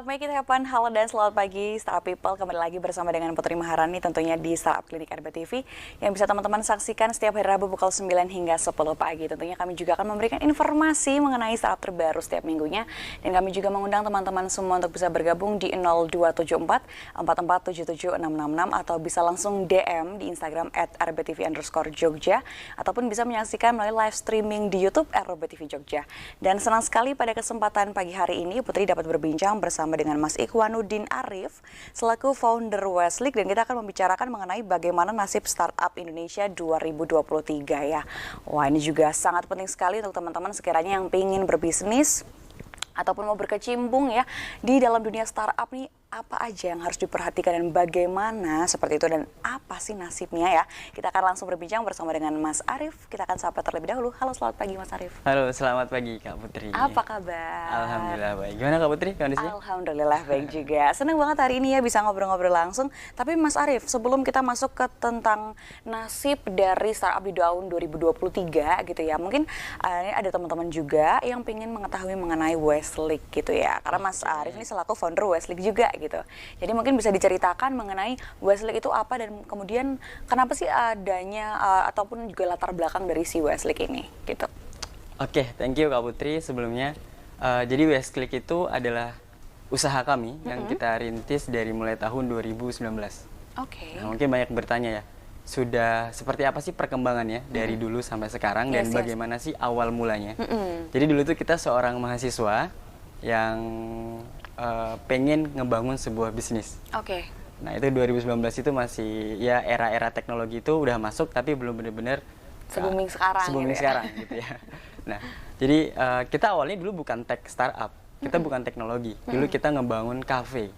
make it happen. Halo dan selamat pagi Startup People. Kembali lagi bersama dengan Putri Maharani tentunya di Startup Clinic RBTV yang bisa teman-teman saksikan setiap hari Rabu pukul 9 hingga 10 pagi. Tentunya kami juga akan memberikan informasi mengenai startup terbaru setiap minggunya. Dan kami juga mengundang teman-teman semua untuk bisa bergabung di 0274 4477 atau bisa langsung DM di Instagram @rbtv_jogja ataupun bisa menyaksikan melalui live streaming di YouTube RBTV Jogja. Dan senang sekali pada kesempatan pagi hari ini Putri dapat berbincang bersama dengan Mas Ikhwanuddin Arif selaku founder Westliq, dan kita akan membicarakan mengenai bagaimana nasib startup Indonesia 2023 ya. Wah, ini juga sangat penting sekali untuk teman-teman sekiranya yang ingin berbisnis ataupun mau berkecimpung ya di dalam dunia startup nih, apa aja yang harus diperhatikan dan bagaimana seperti itu dan apa sih nasibnya ya. Kita akan langsung berbincang bersama dengan Mas Arif. Kita akan sapa terlebih dahulu. Halo, selamat pagi Mas Arif. Halo, selamat pagi Kak Putri. Apa kabar? Alhamdulillah baik. Gimana Kak Putri kondisinya? Alhamdulillah baik juga. Senang banget hari ini ya bisa ngobrol-ngobrol langsung. Tapi Mas Arif, sebelum kita masuk ke tentang nasib dari startup di tahun 2023 gitu ya, mungkin ini ada teman-teman juga yang ingin mengetahui mengenai Westliq gitu ya. Karena Mas Arif ini selaku founder Westliq juga gitu. Jadi mungkin bisa diceritakan mengenai Westliq itu apa dan kemudian kenapa sih adanya ataupun juga latar belakang dari si Westliq ini gitu. Oke, thank you Kak Putri sebelumnya. Jadi Westliq itu adalah usaha kami yang kita rintis dari mulai tahun 2019. Oke. Nah, mungkin banyak bertanya ya, sudah seperti apa sih perkembangannya dari dulu sampai sekarang dan bagaimana sih awal mulanya. Jadi dulu tuh kita seorang mahasiswa yang pengen ngebangun sebuah bisnis. Oke. Nah itu 2019 itu masih ya era-era teknologi itu udah masuk tapi belum benar-benar se-booming sekarang. Se-booming sekarang gitu ya. Nah jadi kita awalnya dulu bukan tech startup, kita bukan teknologi. Dulu kita ngebangun kafe.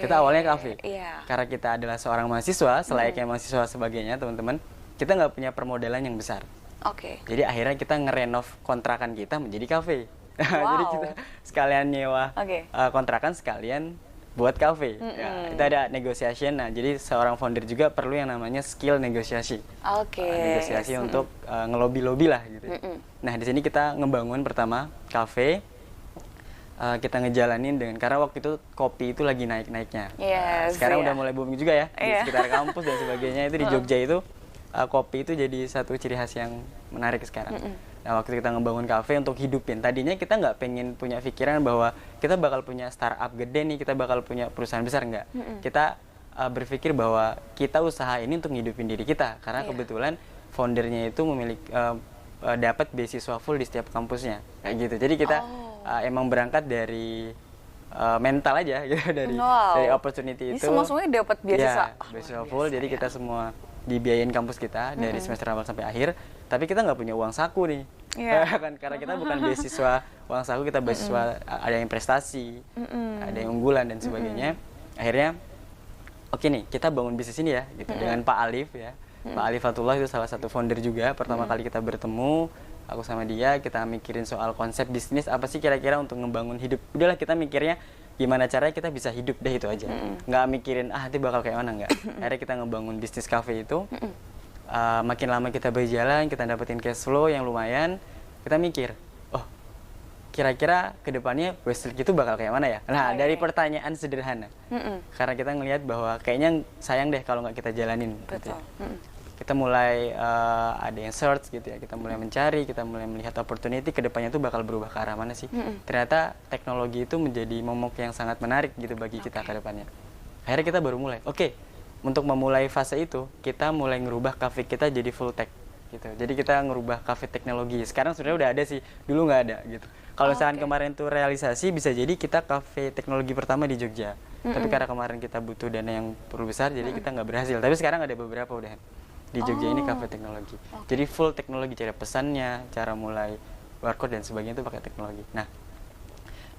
Kita awalnya kafe. Karena kita adalah seorang mahasiswa, selayaknya mahasiswa sebagainya teman-teman, kita nggak punya permodalan yang besar. Jadi akhirnya kita ngerenov kontrakan kita menjadi kafe. Jadi kita sekalian nyewa kontrakan sekalian buat kafe. Ya, kita ada negotiation. Nah, jadi seorang founder juga perlu yang namanya skill negosiasi. Negosiasi untuk ngelobi-lobi lah gitu. Nah, di sini kita ngebangun pertama kafe. Kita ngejalanin dengan karena waktu itu kopi itu lagi naik-naiknya. Sekarang udah mulai booming juga ya di sekitar kampus dan sebagainya. Itu di Jogja itu kopi itu jadi satu ciri khas yang menarik sekarang. Nah, waktu kita ngebangun kafe untuk hidupin, tadinya kita nggak pengen punya pikiran bahwa kita bakal punya startup gede nih, kita bakal punya perusahaan besar, nggak. Kita berpikir bahwa kita usaha ini untuk hidupin diri kita, karena kebetulan foundernya itu memiliki dapat beasiswa full di setiap kampusnya, kayak gitu. Jadi kita emang berangkat dari mental aja, gitu, dari opportunity itu. Semuanya dapat beasiswa. Beasiswa full, jadi kita semua dibiayain kampus kita dari semester awal sampai akhir, tapi kita nggak punya uang saku nih, kan karena kita bukan beasiswa uang saku, kita beasiswa ada yang prestasi, ada yang unggulan dan sebagainya. Akhirnya oke nih kita bangun bisnis ini ya, gitu dengan Pak Alif ya, Pak Alif Fatullah itu salah satu founder juga. Pertama kali kita bertemu, aku sama dia kita mikirin soal konsep bisnis apa sih kira-kira untuk ngebangun hidup. Udahlah kita mikirnya gimana caranya kita bisa hidup deh, itu aja. Nggak mikirin nanti bakal kayak mana, nggak. Akhirnya kita ngebangun bisnis cafe itu. Makin lama kita berjalan, kita dapetin cash flow yang lumayan. Kita mikir, oh kira-kira kedepannya Westliq itu bakal kayak mana ya. Nah dari pertanyaan sederhana, karena kita ngelihat bahwa kayaknya sayang deh kalau nggak kita jalanin. Gitu ya. Kita mulai ada yang search gitu ya, kita mulai mencari, kita mulai melihat opportunity kedepannya itu bakal berubah ke arah mana sih. Ternyata teknologi itu menjadi momok yang sangat menarik gitu bagi kita ke depannya. Akhirnya kita baru mulai, untuk memulai fase itu kita mulai ngerubah cafe kita jadi full tech gitu. Jadi kita ngerubah cafe teknologi. Sekarang sebenarnya udah ada sih, dulu nggak ada gitu. Kalau misalkan kemarin tuh realisasi, bisa jadi kita cafe teknologi pertama di Jogja. Tapi karena kemarin kita butuh dana yang perlu besar, jadi kita nggak berhasil. Tapi sekarang ada beberapa udah di Jogja ini kafe teknologi. Jadi full teknologi, cara pesannya, cara mulai barcode dan sebagainya itu pakai teknologi. Nah,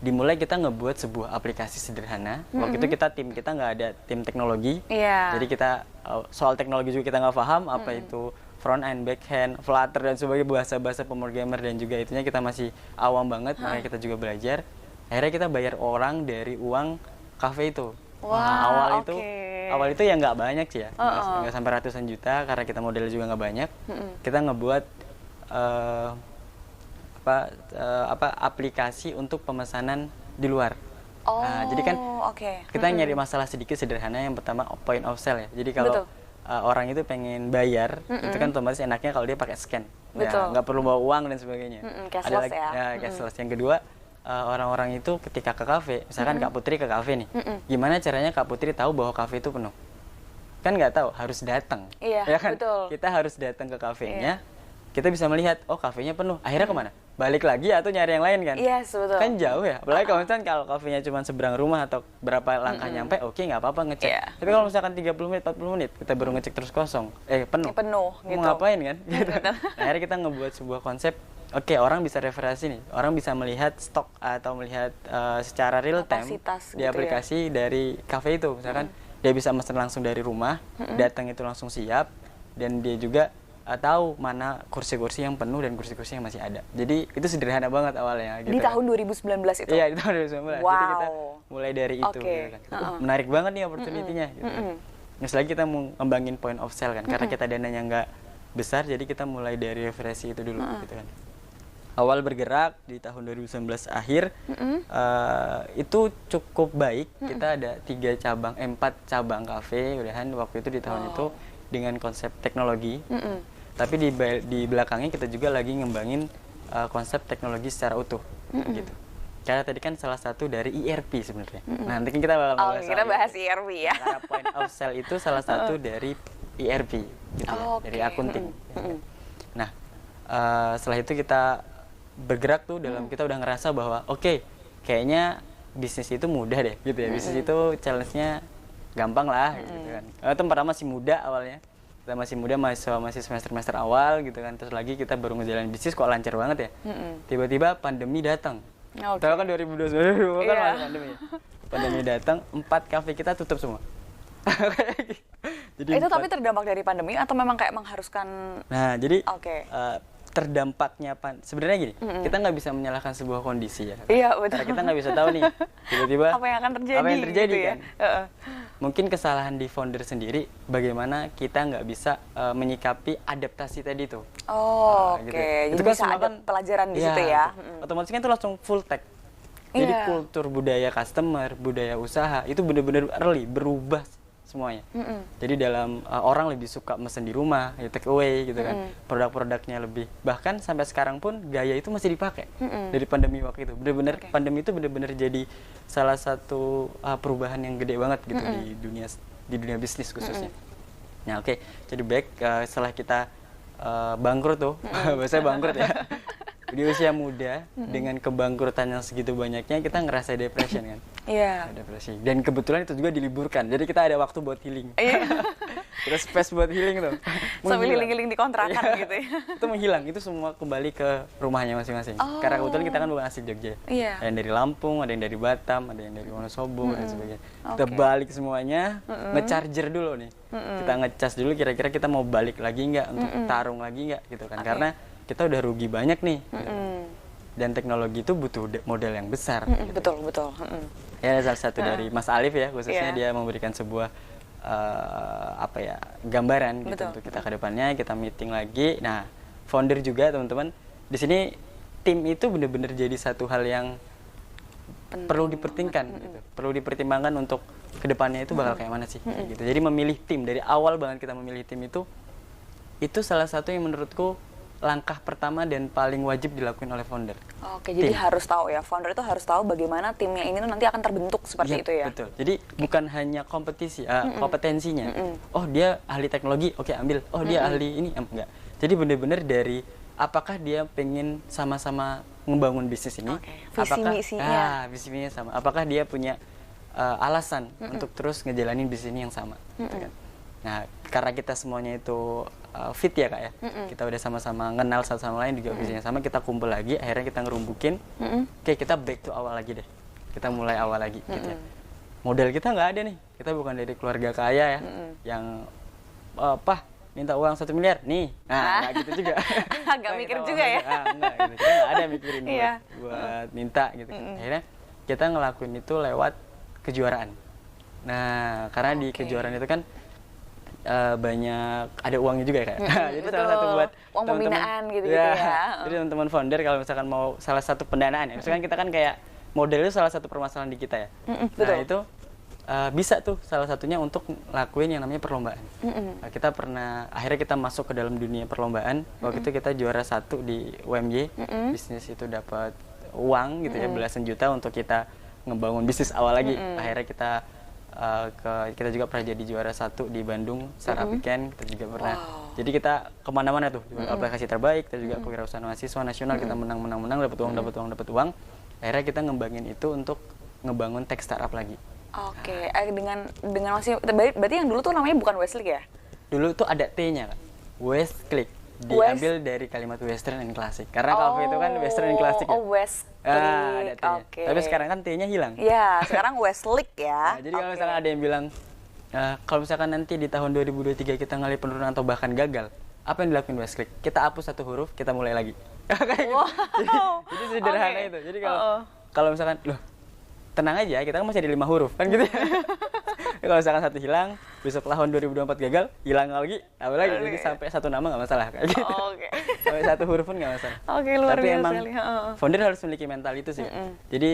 dimulai kita ngebuat sebuah aplikasi sederhana. Waktu itu kita nggak ada tim teknologi. Jadi kita soal teknologi juga kita nggak paham apa itu front end, back end, Flutter dan sebagainya, bahasa-bahasa pemrogramer dan juga itunya kita masih awam banget. Makanya kita juga belajar. Akhirnya kita bayar orang dari uang kafe itu. Awal itu ya nggak banyak sih ya, nggak sampai ratusan juta karena kita modalnya juga nggak banyak. Kita ngebuat aplikasi untuk pemesanan di luar. Nah, jadi kan oke. kita nyari masalah sedikit sederhana. Yang pertama point of sale ya. Jadi kalau orang itu pengen bayar, itu kan otomatis enaknya kalau dia pakai scan. Ya, nggak perlu bawa uang dan sebagainya. Cashless Ada ya, cashless. Yang kedua, orang-orang itu ketika ke kafe, misalkan Kak Putri ke kafe nih, gimana caranya Kak Putri tahu bahwa kafe itu penuh? Kan nggak tahu, harus datang. Iya, ya kan? betul. Kita harus datang ke kafenya, kita bisa melihat, oh kafenya penuh, akhirnya kemana? Balik lagi atau nyari yang lain kan? Iya, betul. Kan jauh ya, apalagi kalau misalkan kalau kafenya cuma seberang rumah atau berapa langkah nyampe, oke nggak apa-apa ngecek. Tapi kalau misalkan 30 menit, 40 menit, kita baru ngecek terus kosong, penuh. Penuh, gitu. Mau ngapain kan? Gitu. Nah, akhirnya kita ngebuat sebuah konsep, oke, orang bisa referensi nih, orang bisa melihat stok atau melihat secara real time di aplikasi dari kafe itu, misalkan dia bisa mesen langsung dari rumah, datang itu langsung siap, dan dia juga tahu mana kursi-kursi yang penuh dan kursi-kursi yang masih ada. Jadi itu sederhana banget awalnya. Gitu di tahun 2019 itu? Iya, di tahun 2019. Wow. Jadi kita mulai dari itu. Gitu kan. Menarik banget nih opportunity-nya. Gitu. Terus lagi kita mau ngembangin point of sale kan, karena kita dananya nggak besar, jadi kita mulai dari referensi itu dulu. Gitu kan. Awal bergerak di tahun 2019 akhir, itu cukup baik. Kita ada 4 cabang kafe udahan waktu itu di tahun itu dengan konsep teknologi. Tapi di belakangnya kita juga lagi ngembangin konsep teknologi secara utuh. Gitu. Karena tadi kan salah satu dari ERP sebenarnya. Nah, nanti kita bakal bahas ERP ya. Karena point of sale itu salah satu dari ERP gitu ya, dari akunting. Nah, setelah itu kita bergerak tuh dalam kita udah ngerasa bahwa oke, kayaknya bisnis itu mudah deh gitu ya. Bisnis itu challenge-nya gampang lah gitu kan. Itu pertama masih muda awalnya. Kita masih muda, masih semester awal gitu kan. Terus lagi kita baru ngejalanin bisnis kok lancar banget ya. Tiba-tiba pandemi datang. Tahu kan 2020 kan masih pandemi. Pandemi datang, 4 kafe kita tutup semua. Jadi itu tapi terdampak dari pandemi atau memang kayak mengharuskan? Nah, jadi terdampaknya sebenarnya gini, kita nggak bisa menyalahkan sebuah kondisi ya. Iya, betul. Karena kita nggak bisa tahu nih tiba-tiba apa yang akan terjadi gitu ya? Kan. Mungkin kesalahan di founder sendiri, bagaimana kita nggak bisa menyikapi adaptasi tadi itu. Gitu. Itu kan bisa ada pelajaran di situ ya. Otomatis kan itu langsung full tech. Jadi kultur budaya customer, budaya usaha itu benar-benar early berubah semuanya. Jadi dalam orang lebih suka mesen di rumah, ya take away gitu kan. Produk-produknya lebih, bahkan sampai sekarang pun gaya itu masih dipakai dari pandemi waktu itu. Benar-benar pandemi itu benar-benar jadi salah satu perubahan yang gede banget gitu di dunia bisnis khususnya. Nah, jadi back setelah kita bangkrut tuh, bahasa bangkrut ya. Di usia muda dengan kebangkrutan yang segitu banyaknya, kita ngerasa depression kan. Iya. Depresi. Dan kebetulan itu juga diliburkan. Jadi kita ada waktu buat healing. Terus space buat healing tuh. Sambil healing-healing di kontrakan gitu ya. Itu menghilang. Itu semua kembali ke rumahnya masing-masing. Karena kebetulan kita kan bukan asli Jogja. Ada yang dari Lampung, ada yang dari Batam, ada yang dari Wonosobo dan sebagainya. Kita balik semuanya, nge-charger dulu nih. Kita nge-charge dulu kira-kira kita mau balik lagi nggak, untuk tarung lagi nggak gitu kan. Karena kita udah rugi banyak nih. Dan teknologi itu butuh modal yang besar. Gitu. Betul. Ya, salah satu dari Mas Alif ya, khususnya dia memberikan sebuah gambaran gitu untuk kita ke depannya. Kita meeting lagi. Nah, founder juga teman-teman di sini, tim itu benar-benar jadi satu hal yang perlu dipertimbangkan gitu. Perlu dipertimbangkan untuk ke depannya itu bakal kayak mana sih gitu. Jadi memilih tim dari awal banget, kita memilih tim itu salah satu yang menurutku langkah pertama dan paling wajib dilakukan oleh founder. Jadi harus tahu ya, founder itu harus tahu bagaimana timnya ini tuh nanti akan terbentuk seperti itu ya. Betul. Jadi bukan hanya kompetensinya. Oh, dia ahli teknologi, oke ambil. Oh, dia ahli ini, enggak. Jadi benar-benar dari apakah dia pengen sama-sama membangun bisnis ini? Visi misinya. Visi misinya sama. Apakah dia punya alasan untuk terus ngejalanin bisnis ini yang sama? Gitu kan. Nah, karena kita semuanya itu fit ya Kak ya, kita udah sama-sama kenal satu sama lain, juga visinya sama, kita kumpul lagi, akhirnya kita ngerumbukin, oke, kita back to awal lagi deh, kita mulai awal lagi gitu ya. Modal kita nggak ada nih, kita bukan dari keluarga kaya ya, yang minta uang 1 miliar, nih, nah nggak gitu juga. Agak mikir juga ya. Enggak gitu, kita nggak ada mikirin buat minta gitu. Akhirnya kita ngelakuin itu lewat kejuaraan. Nah, karena di kejuaraan itu kan banyak ada uangnya juga ya Kak. Jadi salah satu buat uang pembinaan gitu ya. Jadi teman-teman founder kalau misalkan mau salah satu pendanaan ya, misalkan kita kan kayak model itu salah satu permasalahan di kita ya. Betul. Nah itu bisa tuh salah satunya untuk lakuin yang namanya perlombaan. Kita akhirnya kita masuk ke dalam dunia perlombaan. Waktu itu kita juara 1 di UMY, bisnis itu dapat uang gitu ya, belasan juta untuk kita ngebangun bisnis awal lagi. Akhirnya kita juga pernah jadi juara 1 di Bandung Startup Weekend, kita juga pernah. Jadi kita kemana-mana tuh, aplikasi terbaik, kita juga kewirausahaan mahasiswa nasional, kita menang, dapat uang. Akhirnya kita ngembangin itu untuk ngebangun tech startup lagi. Oke, dengan masih berarti yang dulu tuh namanya bukan Westlick ya? Dulu tuh ada T-nya kan, Westclick, diambil dari kalimat Western and Classic. Karena kafe itu kan Western and Classic ya. Westlick. Ada T-nya. Tapi sekarang kan T-nya hilang. Ya, sekarang Westlick ya. Nah, jadi kalau misalkan ada yang bilang, kalau misalkan nanti di tahun 2023 kita ngalih penurunan atau bahkan gagal, apa yang dilakuin Westlick? Kita hapus 1 huruf, kita mulai lagi. Kayak gitu. Jadi sederhana itu. Jadi kalau misalkan, loh, tenang aja, kita kan masih ada 5 huruf kan gitu ya. Kalau misalkan 1 hilang, besok tahun 2024 gagal, hilang lagi, apa lagi? Jadi sampai 1 nama nggak masalah kayak gitu. Sampai 1 huruf pun nggak masalah. Luar Tapi biasa emang sekali. founder harus memiliki mental itu sih. Jadi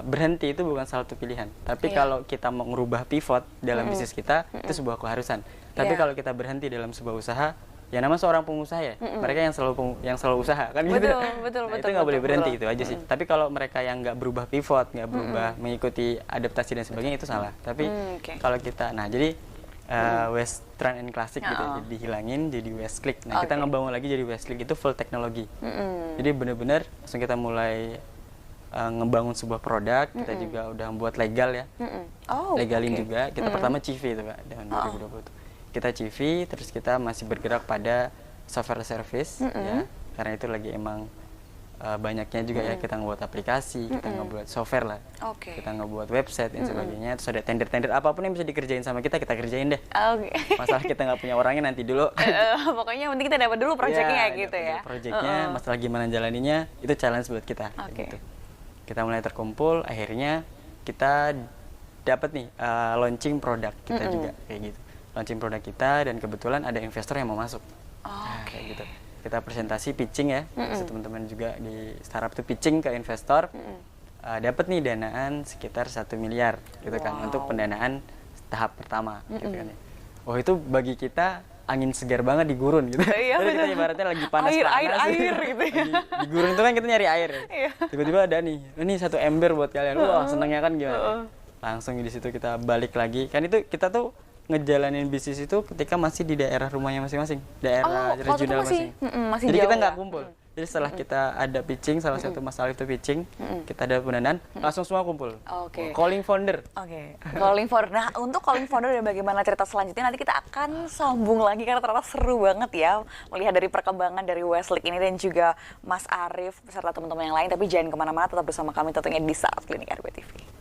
berhenti itu bukan salah satu pilihan. Tapi kalau kita mau merubah pivot dalam bisnis kita, itu sebuah keharusan. Tapi kalau kita berhenti dalam sebuah usaha, ya nama seorang pengusaha ya, mereka yang selalu usaha kan gitu. Betul. Itu nggak boleh berhenti itu aja sih. Tapi kalau mereka yang nggak berubah pivot, nggak berubah mengikuti adaptasi dan sebagainya itu salah. Tapi kalau kita, jadi Western and Classic gitu dihilangin jadi Westclick. Nah kita ngebangun lagi jadi Westclick itu full teknologi. Jadi benar-benar langsung kita mulai ngebangun sebuah produk. Kita juga udah membuat legal ya, legalin juga. Kita pertama CV itu Kak, tahun 2020. Kita CV, terus kita masih bergerak pada software service ya, karena itu lagi emang banyaknya juga ya, kita ngebuat aplikasi, kita ngebuat software lah, kita ngebuat website dan sebagainya. Terus ada tender-tender apapun yang bisa dikerjain sama kita kerjain deh. Masalah kita nggak punya orangnya nanti dulu. Pokoknya penting kita dapat dulu proyeknya gitu ya. Proyeknya, masalah gimana jalaninya itu challenge buat kita. Gitu. Kita mulai terkumpul, akhirnya kita dapat nih launching produk kita juga kayak gitu. Launching produk kita dan kebetulan ada investor yang mau masuk. Kayak gitu. Kita presentasi pitching ya, teman-teman juga di startup itu pitching ke investor, dapat nih danaan sekitar 1 miliar gitu kan untuk pendanaan tahap pertama gitu kan. Oh itu bagi kita angin segar banget di gurun gitu. Jadi kita ibaratnya lagi panas-panas air gitu ya. Di gurun itu kan kita nyari air. Tiba-tiba ada nih, ini 1 ember buat kalian. Wah senengnya kan gimana? Langsung di situ kita balik lagi. Kan itu kita tuh ngejalanin bisnis itu ketika masih di daerah rumahnya masing-masing, daerah regional masing-masing. Jadi kita nggak kumpul. Jadi setelah kita ada pitching, salah satu masalah itu pitching, kita ada pendanaan, langsung semua kumpul. Calling founder. Calling founder. Nah, untuk calling founder dan bagaimana cerita selanjutnya nanti kita akan sambung lagi karena ternyata seru banget ya melihat dari perkembangan dari Westlick ini dan juga Mas Arief beserta teman-teman yang lain. Tapi jangan kemana-mana, tetap bersama kami tentunya di Startup Clinic RBTV.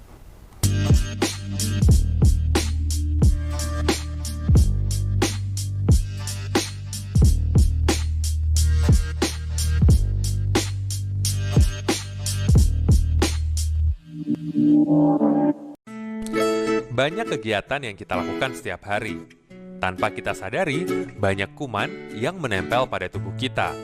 Banyak kegiatan yang kita lakukan setiap hari. Tanpa kita sadari, banyak kuman yang menempel pada tubuh kita.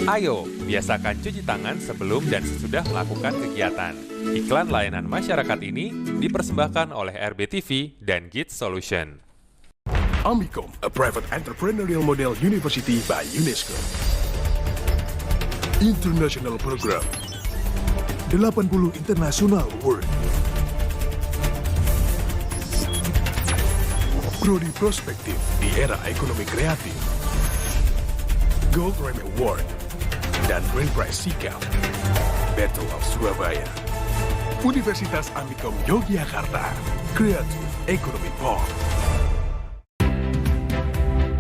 Ayo, biasakan cuci tangan sebelum dan sesudah melakukan kegiatan. Iklan layanan masyarakat ini dipersembahkan oleh RBTV dan Git Solution. Amicom, a private entrepreneurial model university by UNESCO. International Program 80 International Award. Prodi Prospektif di era ekonomi kreatif. Gold Rem Award dan Grand Prize Sikap. Battle of Surabaya. Universitas Amicom Yogyakarta. Creative Economy Park.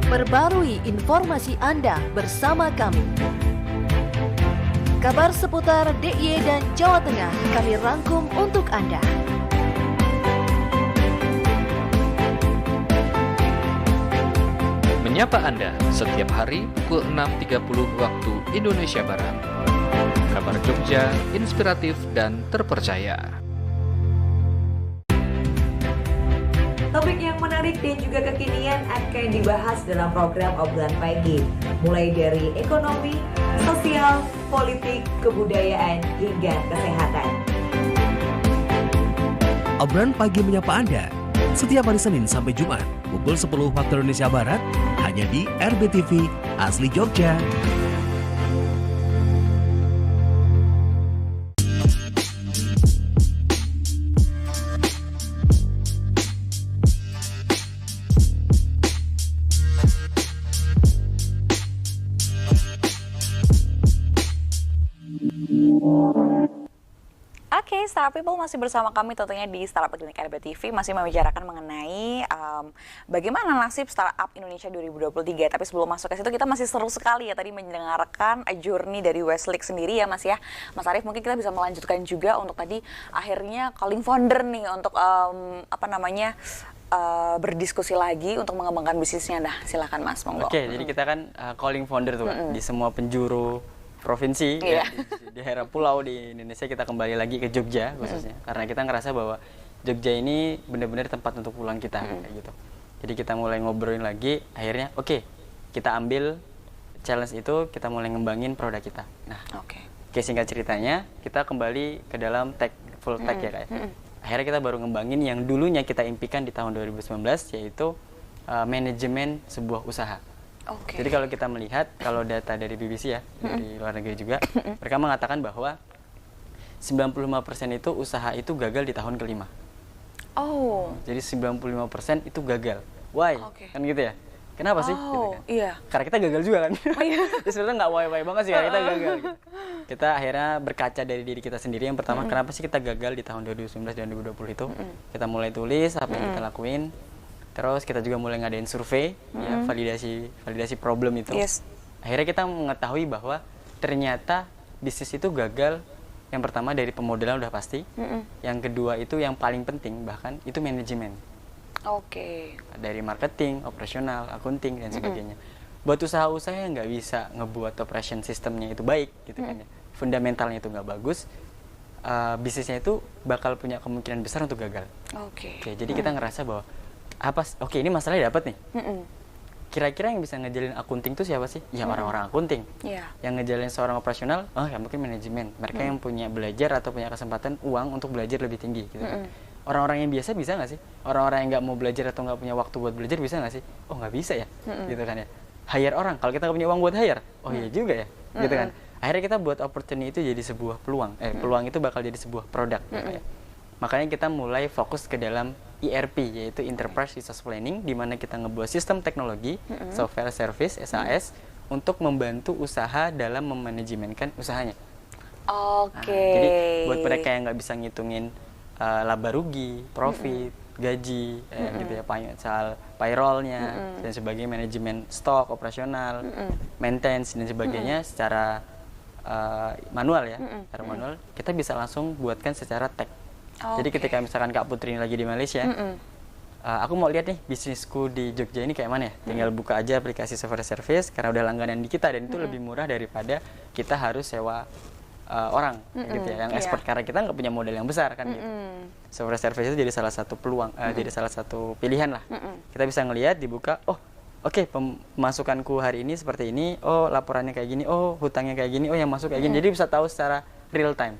Perbarui informasi Anda bersama kami. Kabar seputar DIY dan Jawa Tengah kami rangkum untuk Anda. Menyapa Anda setiap hari pukul 6.30 waktu Indonesia Barat. Kabar Jogja, inspiratif dan terpercaya. Topik yang menarik dan juga kekinian akan dibahas dalam program Obrolan Pagi. Mulai dari ekonomi, sosial, politik, kebudayaan, hingga kesehatan. Obrolan Pagi menyapa Anda setiap hari Senin sampai Jumat pukul 10 waktu Indonesia Barat hanya di RBTV Asli Jogja. Oke, Startup People masih bersama kami tentunya di Startup Klinik RBTV, masih membicarakan mengenai bagaimana nasib startup Indonesia 2023. Tapi sebelum masuk ke situ kita masih seru sekali ya tadi mendengarkan journey dari Westlake sendiri ya Mas ya. Mas Arief, mungkin kita bisa melanjutkan juga untuk tadi akhirnya calling founder nih untuk berdiskusi lagi untuk mengembangkan bisnisnya. Nah, silakan Mas, monggo. Oke, jadi kita kan calling founder tuh di semua penjuru provinsi ya, di daerah pulau di Indonesia. Kita kembali lagi ke Jogja khususnya karena kita ngerasa bahwa Jogja ini benar-benar tempat untuk pulang kita kayak gitu. Jadi kita mulai ngobrolin lagi, akhirnya oke, kita ambil challenge itu, kita mulai ngembangin produk kita. Nah, oke, singkat ceritanya kita kembali ke dalam tech, full tech ya kayak. Akhirnya kita baru ngembangin yang dulunya kita impikan di tahun 2019, yaitu manajemen sebuah usaha. Jadi kalau kita melihat, kalau data dari BBC ya, dari luar negeri juga, mereka mengatakan bahwa 95% itu usaha itu gagal di tahun kelima. Jadi 95% itu gagal. Why? Kan gitu ya? Kenapa sih? Gitu kan? Karena kita gagal juga kan? Ya sebenarnya nggak why banget sih, karena kita gagal. Gitu. Kita akhirnya berkaca dari diri kita sendiri. Yang pertama, kenapa sih kita gagal di tahun 2019 dan 2020 itu? Kita mulai tulis apa yang kita lakuin. Terus kita juga mulai ngadain survei, ya, validasi problem itu. Akhirnya kita mengetahui bahwa ternyata bisnis itu gagal. Yang pertama dari pemodalan udah pasti. Yang kedua itu yang paling penting bahkan itu manajemen. Dari marketing, operasional, akunting dan sebagainya. Buat usaha-usaha yang nggak bisa ngebuat operation sistemnya itu baik, gitu kan ya. Fundamentalnya itu nggak bagus. Bisnisnya itu bakal punya kemungkinan besar untuk gagal. Jadi kita ngerasa bahwa ini masalahnya dapat nih. Kira-kira yang bisa ngejalin akunting itu siapa sih? Ya orang-orang akunting. Yang ngejalin seorang operasional, ya mungkin manajemen. Mereka yang punya belajar atau punya kesempatan uang untuk belajar lebih tinggi. Gitu kan. Orang-orang yang biasa bisa nggak sih? Orang-orang yang nggak mau belajar atau nggak punya waktu buat belajar bisa nggak sih? Oh nggak bisa ya, gitu kan ya. Hire orang, kalau kita nggak punya uang buat hire, oh iya juga ya, gitu kan. Akhirnya kita buat opportunity itu jadi sebuah peluang. Peluang itu bakal jadi sebuah produk. Gitu ya. Makanya kita mulai fokus ke dalam ERP, yaitu Enterprise Resource Planning, di mana kita ngebuat sistem teknologi, software service, SAS, untuk membantu usaha dalam memanajemenkan usahanya. Jadi buat mereka yang nggak bisa ngitungin laba rugi, profit, gaji, gitu ya, payroll-nya, dan sebagainya, manajemen stok, operasional, maintenance, dan sebagainya secara manual ya, secara manual, kita bisa langsung buatkan secara tech. Jadi ketika misalkan Kak Putri ini lagi di Malaysia, aku mau lihat nih bisnisku di Jogja ini kayak mana ya, tinggal buka aja aplikasi software service karena udah langganan di kita, dan itu lebih murah daripada kita harus sewa orang gitu ya, yang expert, karena kita nggak punya modal yang besar kan gitu. Software service itu jadi salah satu peluang, jadi salah satu pilihan lah. Kita bisa ngelihat, dibuka, pemasukanku hari ini seperti ini, laporannya kayak gini, hutangnya kayak gini, yang masuk kayak gini. Jadi bisa tahu secara real time.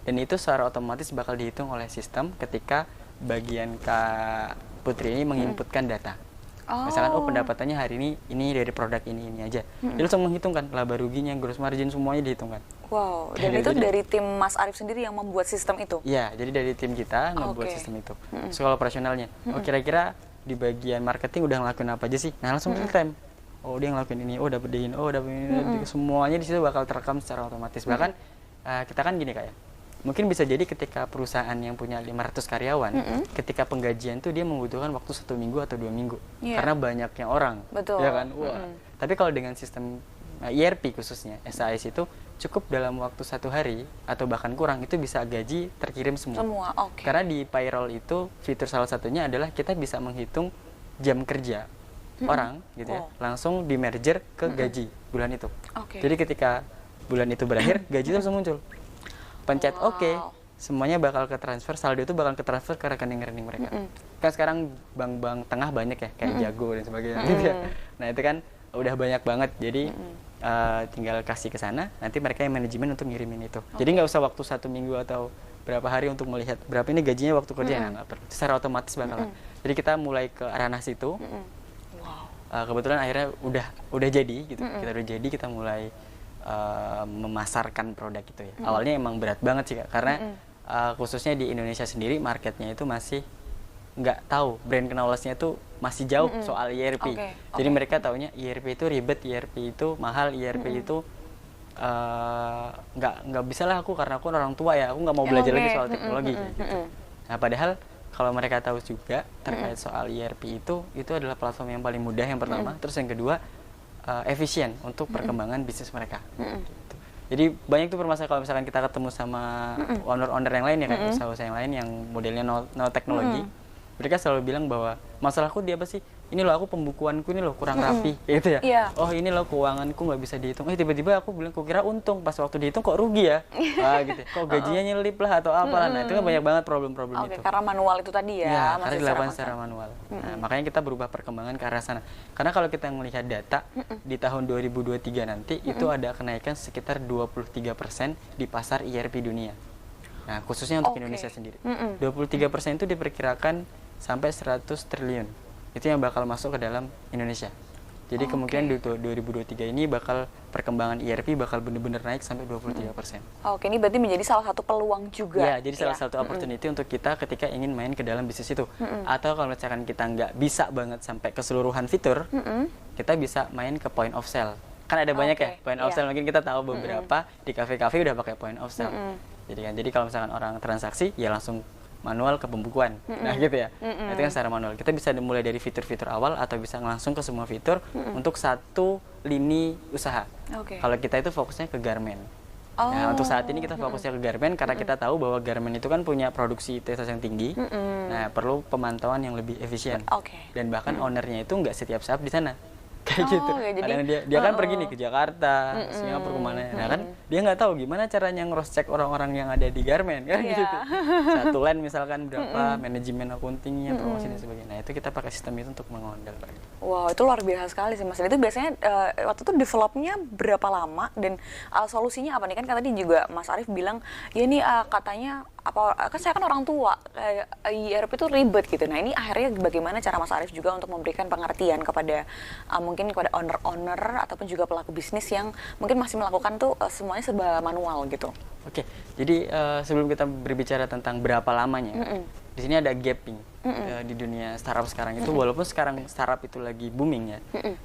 Dan itu secara otomatis bakal dihitung oleh sistem ketika bagian Kak Putri ini menginputkan data. Misalkan pendapatannya hari ini dari produk ini aja. Dia langsung menghitungkan laba ruginya, gross margin, semuanya dihitungkan. Dan itu dari tim Mas Arief sendiri yang membuat sistem itu? Iya, jadi dari tim kita membuat sistem itu. Soal operasionalnya, kira-kira di bagian marketing udah ngelakuin apa aja sih? Nah, langsung real time. Dia ngelakuin ini, dapat ini, dapat ini. Semuanya di situ bakal terekam secara otomatis. Bahkan kita kan gini kayak, mungkin bisa jadi ketika perusahaan yang punya 500 karyawan, ketika penggajian tuh dia membutuhkan waktu 1 minggu atau 2 minggu, karena banyaknya orang. Ya kan? Tapi kalau dengan sistem ERP khususnya, SAS itu cukup dalam waktu 1 hari atau bahkan kurang, itu bisa gaji terkirim semua. Karena di payroll itu fitur salah satunya adalah kita bisa menghitung jam kerja orang gitu ya, langsung di merger ke gaji bulan itu. Jadi ketika bulan itu berakhir, gaji itu langsung muncul. Pencet oke, semuanya bakal ke transfer, saldo itu bakal ke transfer ke rekening-rekening mereka. Kan sekarang bank-bank tengah banyak ya, kayak Jago dan sebagainya gitu ya. Nah itu kan udah banyak banget, jadi tinggal kasih ke sana, nanti mereka yang manajemen untuk ngirimin itu. Jadi nggak usah waktu 1 minggu atau berapa hari untuk melihat berapa ini gajinya waktu kerja, nggak perlu. Secara otomatis bakalan. Jadi kita mulai ke ranah situ. Kebetulan akhirnya udah jadi gitu. Kita udah jadi, kita mulai memasarkan produk itu ya. Awalnya emang berat banget sih Kak, karena khususnya di Indonesia sendiri marketnya itu masih nggak tahu, brand knowledge-nya itu masih jauh soal ERP. Jadi mereka taunya ERP itu ribet, ERP itu mahal, ERP itu nggak bisa lah aku, karena aku orang tua ya, aku nggak mau belajar lagi soal teknologi gitu. Nah padahal kalau mereka tahu juga terkait soal ERP itu adalah platform yang paling mudah yang pertama, terus yang kedua efisien untuk perkembangan bisnis mereka. Gitu. Jadi banyak tuh permasalahan kalau misalkan kita ketemu sama owner-owner yang lain ya kan, usaha-usaha yang lain yang modelnya no teknologi, mereka selalu bilang bahwa masalahku dia apa sih? Ini loh aku pembukuanku ini loh kurang rapi, gitu ya. Oh ini loh keuanganku nggak bisa dihitung. Tiba-tiba aku bilang kukira untung, pas waktu dihitung kok rugi ya, gitu. Kok gajinya nyelip lah atau apalah. Nah itu kan banyak banget problem-problem itu. Karena manual itu tadi ya. Ya karena dilakukan secara manual. Nah, makanya kita berubah perkembangan ke arah sana. Karena kalau kita melihat data di tahun 2023 nanti itu ada kenaikan sekitar 23% di pasar ERP dunia. Nah khususnya untuk Indonesia sendiri. 23% itu diperkirakan sampai 100 triliun. Itu yang bakal masuk ke dalam Indonesia. Jadi kemungkinan di 2023 ini bakal perkembangan ERP bakal benar-benar naik sampai 23%. Oke, ini berarti menjadi salah satu peluang juga. Ya, jadi salah satu opportunity untuk kita ketika ingin main ke dalam bisnis itu. Atau kalau misalkan kita nggak bisa banget sampai keseluruhan fitur, kita bisa main ke point of sale. Kan ada banyak ya point of sale, mungkin kita tahu beberapa di kafe-kafe udah pakai point of sale. Jadi kalau misalkan orang transaksi ya langsung manual ke pembukuan, nah gitu ya. Nah, itu kan secara manual. Kita bisa mulai dari fitur-fitur awal atau bisa langsung ke semua fitur untuk satu lini usaha. Kalau kita itu fokusnya ke garment. Nah untuk saat ini kita fokusnya ke garment karena kita tahu bahwa garment itu kan punya produksi intensitas yang tinggi. Nah perlu pemantauan yang lebih efisien. Dan bahkan ownernya itu nggak setiap saat di sana. Kayak gitu. Kadang dia kan pergi nih ke Jakarta, Singapura kemana. Nah kan dia nggak tahu gimana caranya nge-cross-check orang-orang yang ada di garment kan gitu. Satu line misalkan berapa, manajemen accounting-nya, promosi dan sebagainya. Nah itu kita pakai sistem itu untuk mengondal. Wow, itu luar biasa sekali sih Mas. Itu biasanya waktu itu developnya berapa lama dan solusinya apa nih? Kan tadi juga Mas Arief bilang, ya ini katanya kan saya kan orang tua, ERP itu ribet gitu. Nah ini akhirnya bagaimana cara Mas Arief juga untuk memberikan pengertian kepada mungkin kepada owner-owner ataupun juga pelaku bisnis yang mungkin masih melakukan tuh semuanya serba manual gitu. Oke, jadi sebelum kita berbicara tentang berapa lamanya, di sini ada gapping di dunia startup sekarang itu. Walaupun sekarang startup itu lagi booming ya,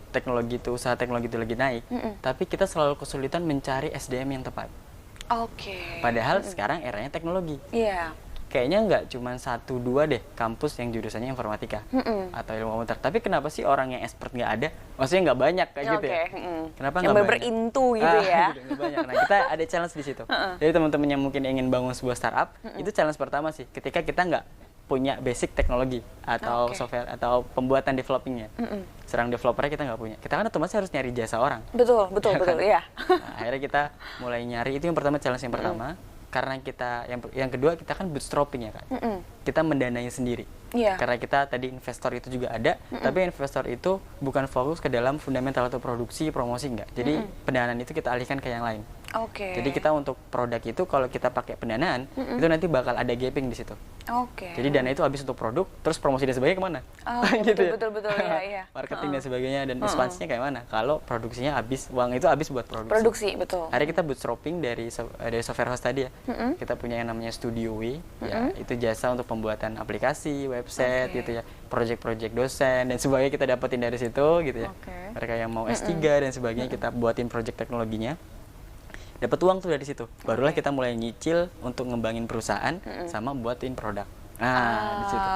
teknologi itu, usaha teknologi itu lagi naik, tapi kita selalu kesulitan mencari SDM yang tepat. Padahal sekarang eranya teknologi. Kayaknya nggak cuma 1-2 deh kampus yang jurusannya informatika atau ilmu komputer. Tapi kenapa sih orang yang expert nggak ada? Maksudnya nggak banyak kayak gitu ya? Kenapa nggak banyak? Berintu gitu ya? Gitu, nggak banyak. Nah kita ada challenge di situ. Jadi teman-teman yang mungkin ingin bangun sebuah startup, itu challenge pertama sih. Ketika kita nggak punya basic teknologi atau software atau pembuatan developingnya, serang developernya kita nggak punya. Kita kan otomatis harus nyari jasa orang. Betul, ya. Nah, akhirnya kita mulai nyari, itu yang pertama, challenge yang pertama. Karena kita yang kedua kita kan bootstrapping ya kan, kita mendanai sendiri. Karena kita tadi investor itu juga ada, tapi investor itu bukan fokus ke dalam fundamental atau produksi promosi enggak. Jadi pendanaan itu kita alihkan ke yang lain. Jadi kita untuk produk itu kalau kita pakai pendanaan itu nanti bakal ada gapping di situ. Jadi dana itu habis untuk produk, terus promosi dan sebagainya kemana? Gitu betul ya. Marketing dan sebagainya dan ekspansinya kayak mana? Kalau produksinya habis, uang itu habis buat produksi. Betul. Hari kita bootstrapping dari software house tadi ya. Kita punya yang namanya Studio W, ya itu jasa untuk pembuatan aplikasi, website gitu ya, project-project dosen dan sebagainya kita dapetin dari situ gitu ya. Mereka yang mau S3 dan sebagainya kita buatin project teknologinya. Dapat uang tuh dari situ. Barulah kita mulai nyicil untuk ngembangin perusahaan sama buatin produk. Nah, di situ.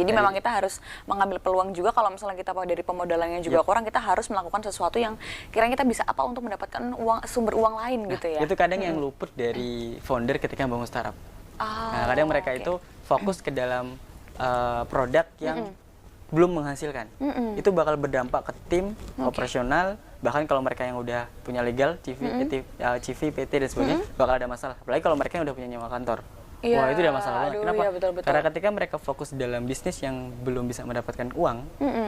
Jadi memang kita harus mengambil peluang juga kalau misalnya kita dari pemodalannya juga kurang, kita harus melakukan sesuatu yang kira-kira kita bisa apa untuk mendapatkan sumber uang lain gitu ya. Itu kadang yang luput dari founder ketika bangun startup. Nah, kadang mereka itu fokus ke dalam produk yang belum menghasilkan. Itu bakal berdampak ke tim operasional, Bahkan kalau mereka yang udah punya legal, CV, PT dan sebagainya, bakal ada masalah. Apalagi kalau mereka yang udah punya nyewa kantor. Iya, Wah, itu udah masalah banget. aduh, Kenapa? iya, betul. Karena ketika mereka fokus dalam bisnis yang belum bisa mendapatkan uang,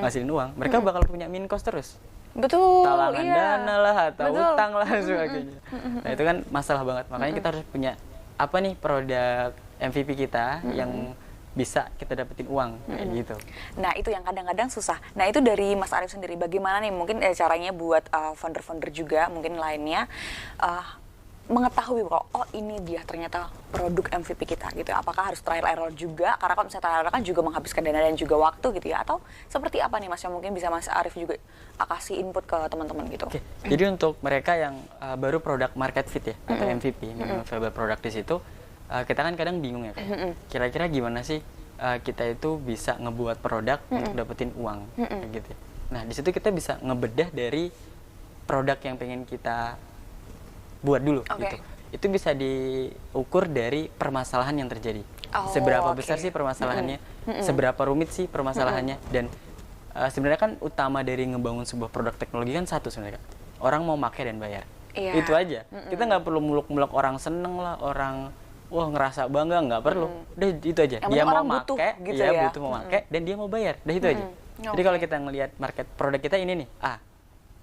ngasilin uang, mereka bakal punya min cost terus. Betul, Talangan iya. dana lah atau Betul. utang lah sebagainya. Nah, itu kan masalah banget. Makanya kita harus punya apa nih produk MVP kita yang bisa kita dapetin uang kayak gitu. Nah, itu yang kadang-kadang susah. Nah, itu dari Mas Arif sendiri, bagaimana nih mungkin caranya buat founder-founder juga mungkin lainnya mengetahui bahwa oh ini dia ternyata produk MVP kita gitu. Apakah harus trial error juga? Karena kalau misalnya trial error kan juga menghabiskan dana dan juga waktu gitu ya. Atau seperti apa nih Mas yang mungkin bisa Mas Arif juga kasih input ke teman-teman gitu. Oke. Jadi untuk mereka yang baru produk market fit ya atau MVP, minimum viable product di situ, kita kan kadang bingung ya kayak kira-kira gimana sih kita itu bisa ngebuat produk untuk dapetin uang kayak gitu. Nah, di situ kita bisa ngebedah dari produk yang pengen kita buat dulu gitu. Itu bisa diukur dari permasalahan yang terjadi. Seberapa besar sih permasalahannya? Seberapa rumit sih permasalahannya? Dan sebenarnya kan utama dari ngebangun sebuah produk teknologi kan satu sebenarnya. Orang mau pakai dan bayar. Itu aja. Kita nggak perlu muluk-muluk orang seneng lah, orang wah ngerasa bangga, nggak perlu. Udah itu aja. Yang dia mau butuh, pakai, gitu ya, ya. butuh mau pakai dan dia mau bayar. Udah itu aja. Jadi kalau kita ngelihat market produk kita ini nih,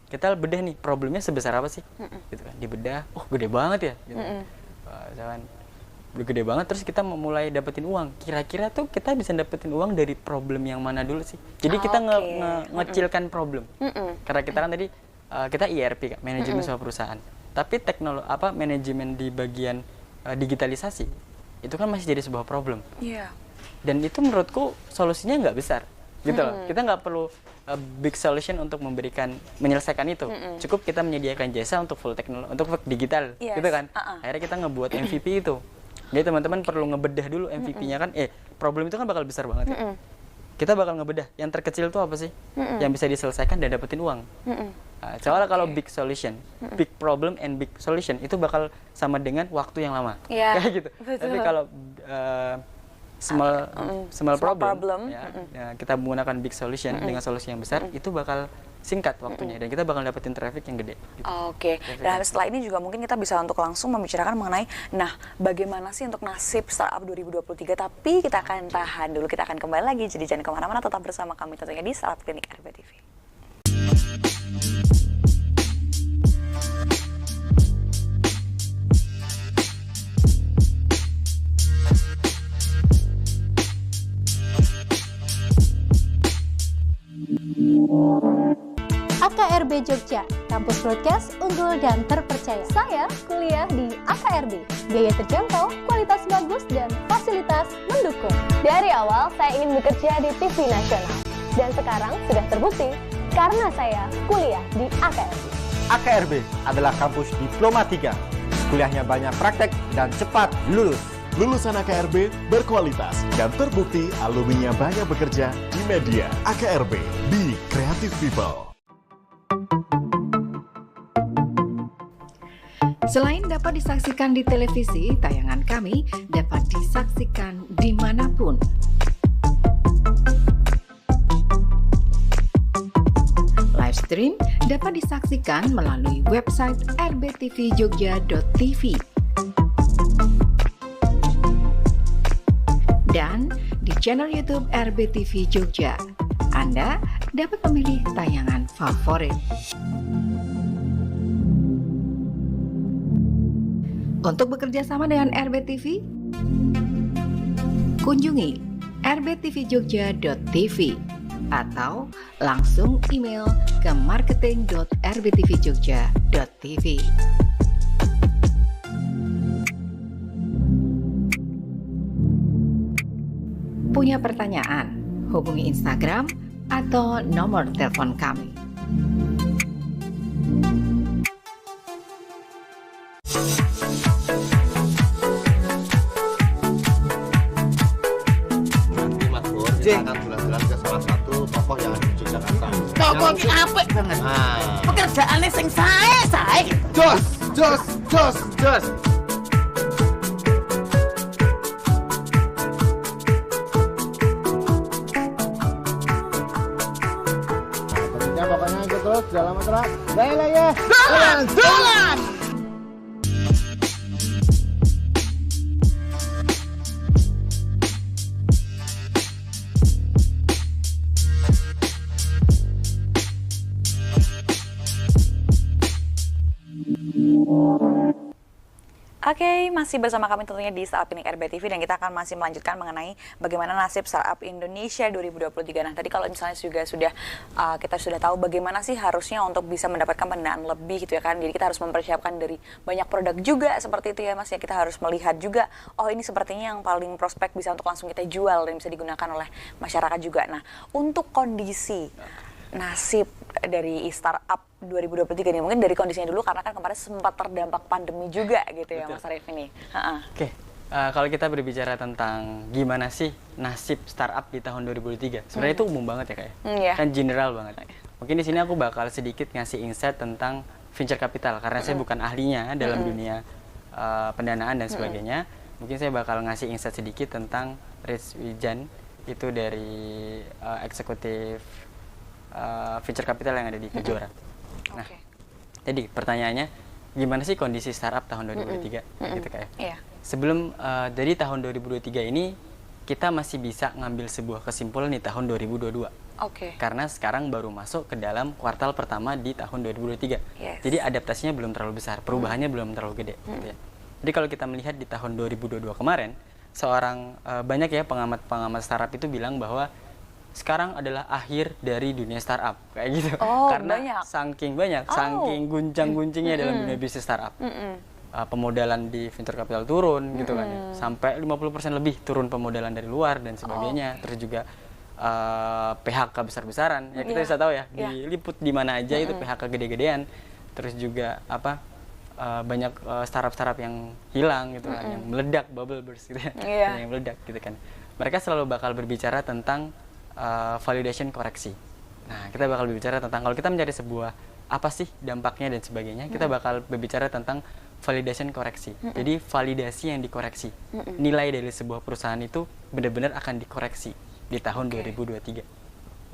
kita bedah nih problemnya sebesar apa sih, gitu kan? Dibedah, gede banget ya. Gitu. Misalkan udah gede banget, terus kita mau mulai dapetin uang. Kira-kira tuh kita bisa dapetin uang dari problem yang mana dulu sih? Jadi kita ngecilkan problem. Karena kita kan tadi kita ERP kan, manajemen sebuah perusahaan. Tapi manajemen di bagian digitalisasi itu kan masih jadi sebuah problem. Dan itu menurutku solusinya nggak besar. Gitu loh. Kita nggak perlu big solution untuk menyelesaikan itu. Cukup kita menyediakan jasa untuk full teknologi, untuk full digital, gitu kan. Akhirnya kita ngebuat MVP itu. Jadi teman-teman perlu ngebedah dulu MVP-nya kan. Problem itu kan bakal besar banget. Ya. Kita bakal ngebedah. Yang terkecil itu apa sih? Yang bisa diselesaikan dan dapetin uang. Soalnya kalau big solution, big problem and big solution itu bakal sama dengan waktu yang lama. Kayak gitu. Tapi kalau small problem. Ya, kita menggunakan big solution dengan solusi yang besar, itu bakal singkat waktunya dan kita bakal dapetin traffic yang gede. Gitu. Dan setelah ini juga mungkin kita bisa untuk langsung membicarakan mengenai, nah bagaimana sih untuk nasib startup 2023, tapi kita akan tahan dulu, kita akan kembali lagi, jadi jangan kemana-mana, tetap bersama kami tentunya di Startup Clinic RBTV. AKRB Jogja, kampus broadcast unggul dan terpercaya. Saya kuliah di AKRB, biaya terjangkau, kualitas bagus, dan fasilitas mendukung. Dari awal saya ingin bekerja di TV nasional, dan sekarang sudah terbukti karena saya kuliah di AKRB. AKRB adalah kampus Diploma 3, kuliahnya banyak praktek dan cepat lulus. Lulusan AKRB berkualitas dan terbukti alumninya banyak bekerja di media. AKRB, Be Creative People. Selain dapat disaksikan di televisi, tayangan kami dapat disaksikan dimanapun. Live stream dapat disaksikan melalui website rbtvjogja.tv dan di channel YouTube RBTV Jogja. Anda dapat memilih tayangan favorit. Untuk bekerja sama dengan RBTV, kunjungi rbtvjogja.tv atau langsung email ke marketing.rbtvjogja.tv. Punya pertanyaan? Hubungi Instagram atau nomor telepon kami. Nanti Mas Bur, kita akan bulan-bulan ke salah satu tokoh yang ada di Yogyakarta. Tokoh ki apik banget. Pekerjaannya sing sae. Jos. selamat malam. Baiklah ya. Jalan. Oke, masih bersama kami tentunya di Startup Clinic RBTV dan kita akan masih melanjutkan mengenai bagaimana nasib startup Indonesia 2023. Nah, tadi kalau misalnya juga kita sudah tahu bagaimana sih harusnya untuk bisa mendapatkan pendanaan lebih gitu ya kan. Jadi kita harus mempersiapkan dari banyak produk juga seperti itu ya Mas ya. Kita harus melihat juga, oh ini sepertinya yang paling prospek bisa untuk langsung kita jual dan bisa digunakan oleh masyarakat juga. Nah, untuk kondisi nasib dari startup 2023 ini mungkin dari kondisinya dulu karena kan kemarin sempat terdampak pandemi juga gitu ya. Betul. Mas Arif ini. Oke, kalau kita berbicara tentang gimana sih nasib startup di tahun 2023, sebenarnya itu umum banget ya Kak ya, kan general banget. Mungkin di sini aku bakal sedikit ngasih insight tentang venture capital karena saya bukan ahlinya dalam dunia pendanaan dan sebagainya. Mungkin saya bakal ngasih insight sedikit tentang Rich Wijan, itu dari eksekutif venture capital yang ada di Kejora. Nah, jadi pertanyaannya gimana sih kondisi startup tahun 2023 gitu Kak ya? Sebelum dari tahun 2023 ini kita masih bisa ngambil sebuah kesimpulan di tahun 2022. Karena sekarang baru masuk ke dalam kuartal pertama di tahun 2023. Jadi adaptasinya belum terlalu besar, perubahannya belum terlalu gede gitu ya. Jadi kalau kita melihat di tahun 2022 kemarin, banyak ya pengamat startup itu bilang bahwa sekarang adalah akhir dari dunia startup kayak gitu. Karena saking guncang-guncingnya dalam dunia bisnis startup. Pemodalan di venture capital turun gitu kan ya. Sampai 50% lebih turun pemodalan dari luar dan sebagainya. Terus juga PHK besar-besaran. Ya kita bisa tahu ya, diliput di mana aja itu PHK gede-gedean. Terus juga banyak startup-startup yang hilang gitu kan, yang meledak, bubble burst gitu ya. Yang meledak gitu kan. Mereka selalu bakal berbicara tentang validation koreksi. Nah, kita bakal berbicara tentang kalau kita mencari sebuah apa sih dampaknya dan sebagainya, kita bakal berbicara tentang validation koreksi. Jadi validasi yang dikoreksi. Nilai dari sebuah perusahaan itu benar-benar akan dikoreksi di tahun 2023.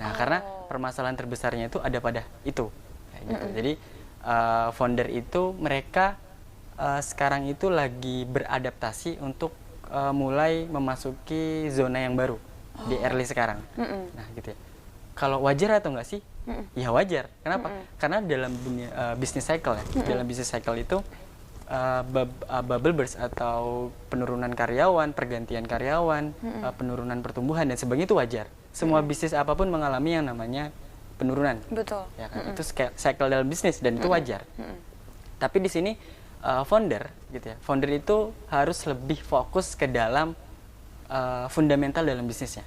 Nah, karena permasalahan terbesarnya itu ada pada itu. Kayak gitu. Jadi founder itu mereka sekarang itu lagi beradaptasi untuk mulai memasuki zona yang baru. Di early sekarang. Nah gitu ya. Kalau wajar atau enggak sih? Ya wajar. Kenapa? Karena dalam dunia business cycle ya. Dalam business cycle itu bubble burst atau penurunan karyawan, pergantian karyawan, penurunan pertumbuhan dan sebagainya itu wajar. Semua bisnis apapun mengalami yang namanya penurunan. Betul. Ya kan? Itu cycle dalam bisnis dan itu wajar. Tapi di sini founder gitu ya. Founder itu harus lebih fokus ke dalam fundamental dalam bisnisnya.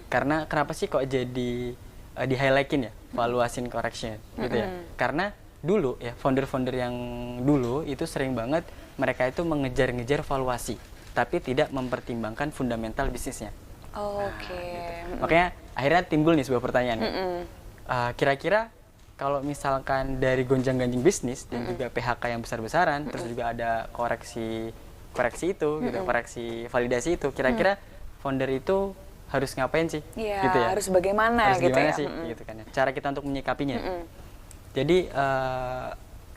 Karena kenapa sih kok jadi di highlightin ya valuation correction gitu ya? Karena dulu ya founder-founder yang dulu itu sering banget mereka itu mengejar-ngejar valuasi, tapi tidak mempertimbangkan fundamental bisnisnya. Gitu. Makanya akhirnya timbul nih sebuah pertanyaan. Kira-kira kalau misalkan dari gonjang-ganjing bisnis dan juga PHK yang besar-besaran, terus juga ada koreksi itu gitu, koreksi validasi itu, kira-kira founder itu harus ngapain sih? Gitu ya. Harus bagaimana gitu ya. Sih gitu kan ya. Cara kita untuk menyikapinya. Jadi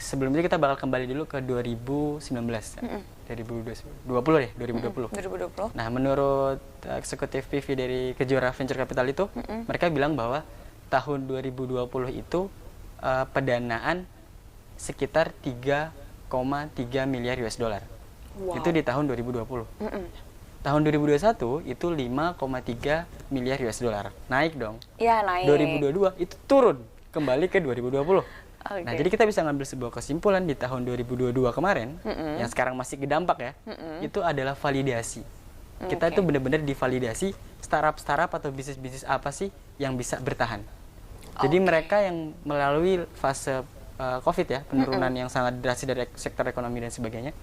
sebelum itu kita bakal kembali dulu ke 2019 ya. 2020. Nah, menurut eksekutif PV dari Kejora Venture Capital itu, mereka bilang bahwa tahun 2020 itu pendanaan sekitar 3,3 miliar US dollar. Itu di tahun 2020. Tahun 2021 itu 5,3 miliar US dollar. Naik dong. Iya, naik. 2022 itu turun kembali ke 2020. Nah, jadi kita bisa ngambil sebuah kesimpulan di tahun 2022 kemarin, yang sekarang masih kedampak ya, itu adalah validasi. Kita itu benar-benar divalidasi startup atau bisnis-bisnis apa sih yang bisa bertahan. Jadi mereka yang melalui fase COVID ya, penurunan yang sangat drastis dari sektor ekonomi dan sebagainya,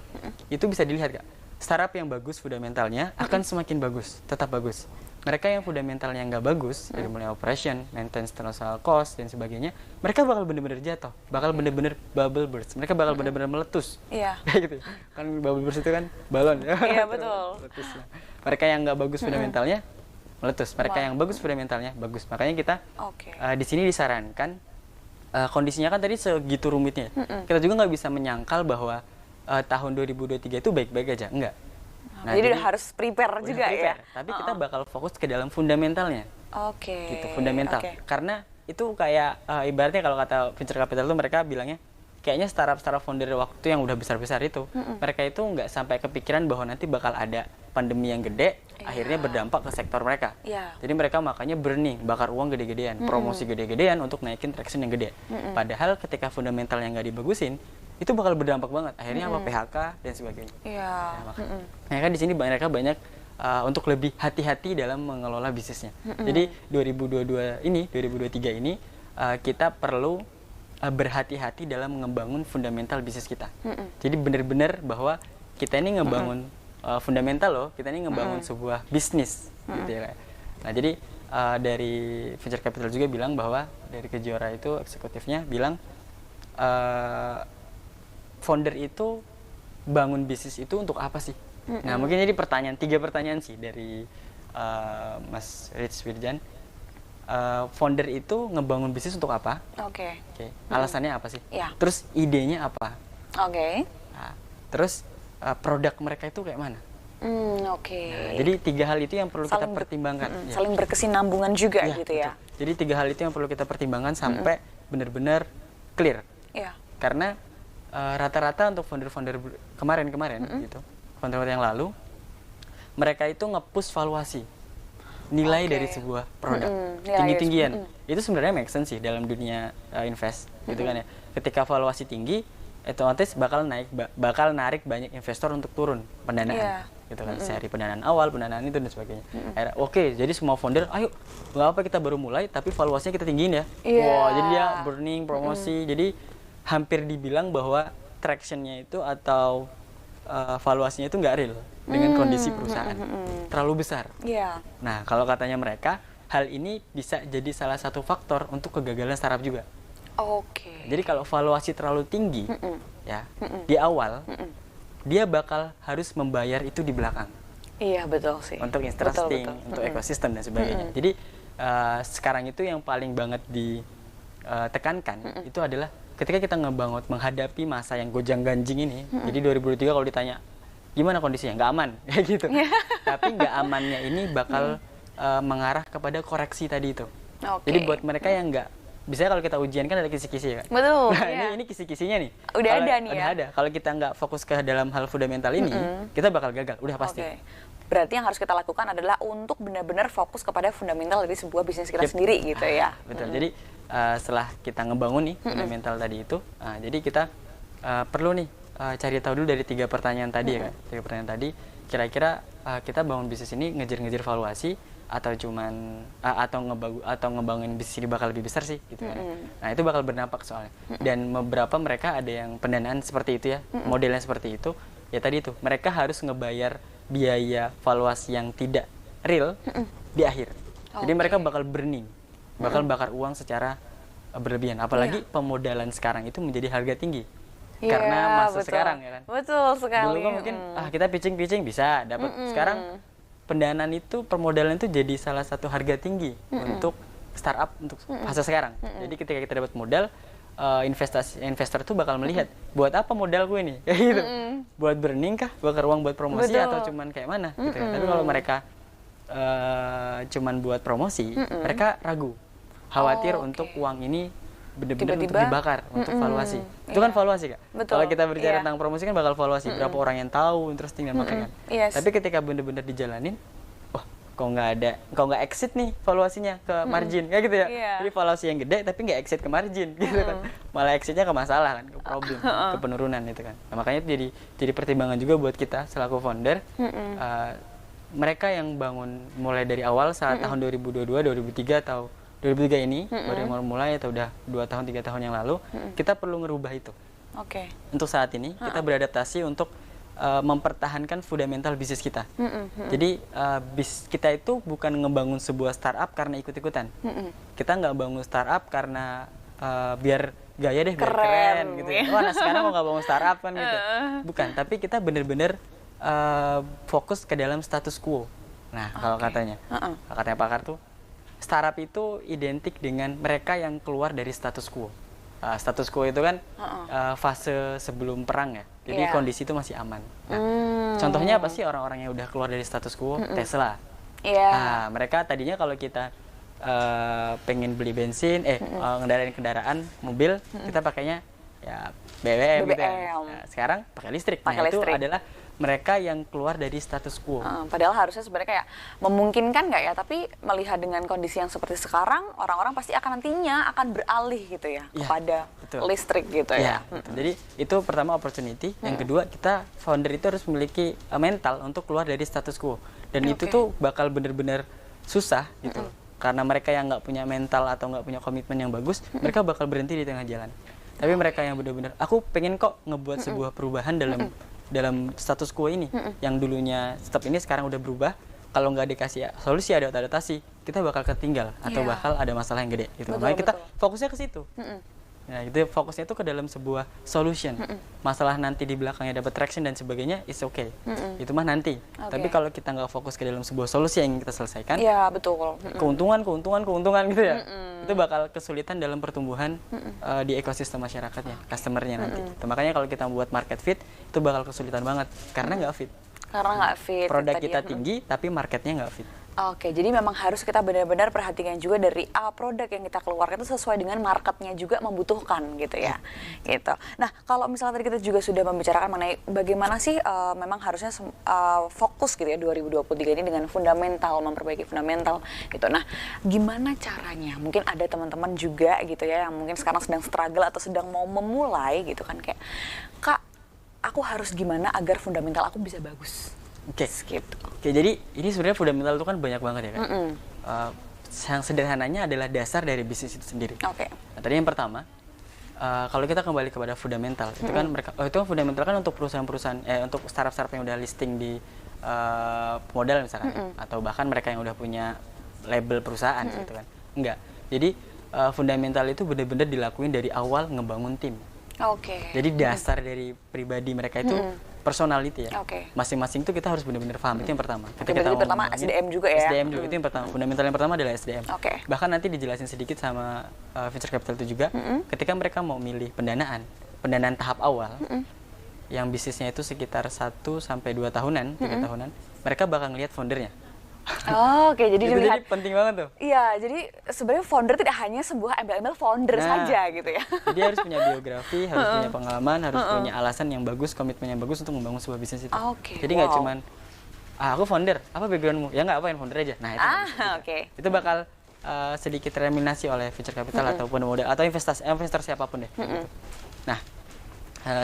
itu bisa dilihat Kak. Startup yang bagus fundamentalnya akan semakin bagus, tetap bagus. Mereka yang fundamentalnya nggak bagus, dari mulai operation, maintenance, transal cost, dan sebagainya, mereka bakal benar-benar jatuh, bakal benar-benar bubble burst, mereka bakal benar-benar meletus. Iya. Kayak gitu. Kan bubble burst itu kan balon. Iya, betul. Meletus. Mereka yang nggak bagus fundamentalnya, meletus. Mereka yang bagus fundamentalnya, bagus. Makanya kita di sini disarankan kondisinya kan tadi segitu rumitnya. Kita juga nggak bisa menyangkal bahwa tahun 2023 itu baik-baik aja, enggak. Nah, jadi udah harus prepare juga ya. Tapi kita bakal fokus ke dalam fundamentalnya. Oke. Gitu, fundamental. Karena itu kayak ibaratnya kalau kata venture capital itu mereka bilangnya kayaknya startup founder waktu yang udah besar-besar itu, mereka itu nggak sampai kepikiran bahwa nanti bakal ada pandemi yang gede, akhirnya berdampak ke sektor mereka. Jadi mereka makanya burning, bakar uang gede-gedean, promosi gede-gedean untuk naikin traction yang gede. Padahal ketika fundamentalnya nggak dibagusin, itu bakal berdampak banget. Akhirnya apa PHK dan sebagainya. Makanya di sini mereka banyak untuk lebih hati-hati dalam mengelola bisnisnya. Jadi 2023 ini kita perlu berhati-hati dalam membangun fundamental bisnis kita. Jadi benar-benar bahwa kita ini ngebangun fundamental loh, kita ini ngebangun sebuah bisnis gitu ya. Nah, jadi dari venture capital juga bilang bahwa dari Kejora itu eksekutifnya bilang founder itu bangun bisnis itu untuk apa sih? Nah, mungkin jadi tiga pertanyaan sih dari Mas Rich Wirjan. Founder itu ngebangun bisnis untuk apa? Oke. Alasannya apa sih? Terus idenya apa? Nah, terus produk mereka itu kayak mana? Nah, jadi 3 hal itu yang perlu kita pertimbangkan. Saling berkesinambungan juga gitu ya. Betul. Jadi 3 hal itu yang perlu kita pertimbangkan sampai benar-benar clear. Karena rata-rata untuk founder-founder kemarin gitu, founder yang lalu, mereka itu nge-push valuasi. Nilai dari sebuah produk tinggi-tinggian itu sebenarnya make sense sih dalam dunia invest gitu kan ya. Ketika valuasi tinggi otomatis bakal narik banyak investor untuk turun pendanaan gitu kan, seri pendanaan awal, pendanaan itu dan sebagainya. Oke, jadi semua founder ayo nggak apa kita baru mulai tapi valuasinya kita tinggiin ya. Jadi dia burning promosi. Jadi hampir dibilang bahwa tractionnya itu atau valuasinya itu nggak real dengan kondisi perusahaan terlalu besar. Nah, kalau katanya mereka, hal ini bisa jadi salah satu faktor untuk kegagalan startup juga. Jadi kalau valuasi terlalu tinggi, di awal, dia bakal harus membayar itu di belakang. Iya, betul sih. Untuk interesting, untuk ekosistem dan sebagainya. Jadi sekarang itu yang paling banget ditekankan itu adalah ketika kita menghadapi masa yang gonjang-ganjing ini. Jadi 2023 kalau ditanya gimana kondisinya, nggak aman kayak gitu. Tapi nggak amannya ini bakal mengarah kepada koreksi tadi itu. Jadi buat mereka yang nggak, biasanya kalau kita ujian kan ada kisi-kisi ya kan. Betul. Nah, ini kisi-kisinya nih. Udah ada nih ya. Ada. Kalau kita nggak fokus ke dalam hal fundamental ini, kita bakal gagal. Udah pasti. Berarti yang harus kita lakukan adalah untuk benar-benar fokus kepada fundamental dari sebuah bisnis kita sendiri gitu ya. Betul. Jadi setelah kita ngebangun nih fundamental tadi itu, jadi kita perlu nih cari tahu dulu dari 3 pertanyaan tadi ya kan. 3 pertanyaan tadi, kira-kira kita bangun bisnis ini ngejar-ngejar valuasi atau cuman atau ngebangun bisnis ini bakal lebih besar sih gitu kan. Nah, itu bakal berdampak soalnya. Dan beberapa mereka ada yang pendanaan seperti itu ya, modelnya seperti itu. Ya tadi itu, mereka harus ngebayar biaya valuasi yang tidak real di akhir. Jadi mereka bakal burning, bakal bakar uang secara berlebihan. Apalagi pemodalan sekarang itu menjadi harga tinggi. Karena masa sekarang ya kan. Betul sekali. Dulu kan mungkin kita pitching bisa dapat. Sekarang pendanaan itu, permodalan itu jadi salah satu harga tinggi untuk startup untuk fase sekarang. Jadi ketika kita dapat modal, investor tuh bakal melihat buat apa modal gue nih, kayak gitu. Buat burning kah, bakar uang buat promosi atau cuman kayak mana gitu kan. Tapi kalau mereka cuman buat promosi, mereka ragu, khawatir untuk uang ini benar-benar untuk dibakar untuk valuasi. Itu kan valuasi Kak. Betul. Kalau kita berbicara tentang promosi kan bakal valuasi berapa orang yang tahu, interesting dan makanya. Tapi ketika benar-benar dijalanin, wah kok nggak exit nih valuasinya ke margin kayak gitu ya. Jadi valuasi yang gede tapi nggak exit ke margin gitu kan. Malah exitnya ke masalah kan, ke problem, ke penurunan itu kan. Nah, makanya itu jadi pertimbangan juga buat kita selaku founder. Mereka yang bangun mulai dari awal saat tahun 2022, 2003 atau 2003 ini baru mulai atau udah 2 tahun 3 tahun yang lalu, kita perlu ngerubah itu. Untuk saat ini kita beradaptasi untuk mempertahankan fundamental bisnis kita. Jadi kita itu bukan ngebangun sebuah startup karena ikut-ikutan. Kita nggak bangun startup karena biar gaya deh, biar keren gitu. Wah, nah sekarang mau nggak bangun startup kan gitu. Bukan, tapi kita bener-bener fokus ke dalam status quo. Nah, kalau katanya pakar tuh, startup itu identik dengan mereka yang keluar dari status quo. status quo itu kan fase sebelum perang ya. Jadi kondisi itu masih aman. Nah, contohnya apa sih orang-orang yang udah keluar dari status quo? Tesla. Nah, mereka tadinya kalau kita pengen beli bensin, kendaraan mobil, kita pakainya ya BBM. Gitu ya. Nah, sekarang pakai listrik. Nah, itu adalah mereka yang keluar dari status quo. Padahal harusnya sebenarnya kayak memungkinkan nggak ya, tapi melihat dengan kondisi yang seperti sekarang, orang-orang pasti akan nantinya akan beralih gitu ya kepada listrik gitu ya. Jadi itu pertama opportunity, yang kedua kita founder itu harus memiliki mental untuk keluar dari status quo. Dan itu tuh bakal bener-bener susah gitu. Karena mereka yang nggak punya mental atau nggak punya komitmen yang bagus, mereka bakal berhenti di tengah jalan. Tapi mereka yang benar-benar, aku pengen kok ngebuat sebuah perubahan dalam status quo ini, yang dulunya stop ini sekarang udah berubah. Kalau nggak dikasih solusi, adaptasi, kita bakal ketinggal atau bakal ada masalah yang gede. Gitu. Makanya kita fokusnya ke situ. Nah, itu fokusnya itu ke dalam sebuah solution. Masalah nanti di belakangnya dapat traction dan sebagainya, is okay. Itu mah nanti. Tapi kalau kita nggak fokus ke dalam sebuah solusi yang ingin kita selesaikan, keuntungan gitu ya, itu bakal kesulitan dalam pertumbuhan di ekosistem masyarakatnya, customernya nanti. Makanya kalau kita buat market fit, itu bakal kesulitan banget karena nggak fit. Produk kita tinggi, tapi marketnya nggak fit. Oke, jadi memang harus kita benar-benar perhatikan juga dari produk yang kita keluarkan itu sesuai dengan marketnya juga membutuhkan gitu ya. Gitu. Nah, kalau misalnya tadi kita juga sudah membicarakan mengenai bagaimana sih memang harusnya fokus gitu ya 2023 ini dengan fundamental, memperbaiki fundamental gitu. Nah, gimana caranya? Mungkin ada teman-teman juga gitu ya yang mungkin sekarang sedang struggle atau sedang mau memulai gitu kan, kayak, Kak, aku harus gimana agar fundamental aku bisa bagus? Oke, jadi ini sebenarnya fundamental itu kan banyak banget ya kan. Yang sederhananya adalah dasar dari bisnis itu sendiri. Nah, tadi yang pertama, kalau kita kembali kepada fundamental, itu kan mereka, itu fundamental kan untuk perusahaan-perusahaan, untuk startup-startup yang udah listing di modal misalkan, atau bahkan mereka yang udah punya label perusahaan gitu kan. Enggak. Jadi fundamental itu benar-benar dilakuin dari awal ngebangun tim. Jadi dasar dari pribadi mereka itu personality ya. Masing-masing itu kita harus benar-benar paham. Itu yang pertama. Ketika pertama SDM juga ya. SDM juga itu yang pertama. Fundamental yang pertama adalah SDM. Bahkan nanti dijelasin sedikit sama venture capital itu juga. Ketika mereka mau milih pendanaan tahap awal, yang bisnisnya itu sekitar 1 sampai 2 tahunan, 3 tahunan, mereka bakal ngelihat foundernya. Jadi dilihat. Jadi penting banget tuh. Iya, jadi sebenarnya founder tidak hanya sebuah embel-embel founder saja gitu ya. Jadi harus punya biografi, harus punya pengalaman, harus punya alasan yang bagus, komitmen yang bagus untuk membangun sebuah bisnis itu. Jadi nggak cuman, aku founder, apa backgroundmu? Ya nggak apa, yang founder aja. Nah itu itu bakal sedikit tereliminasi oleh venture capital ataupun modal atau investor siapapun deh. Gitu. Nah,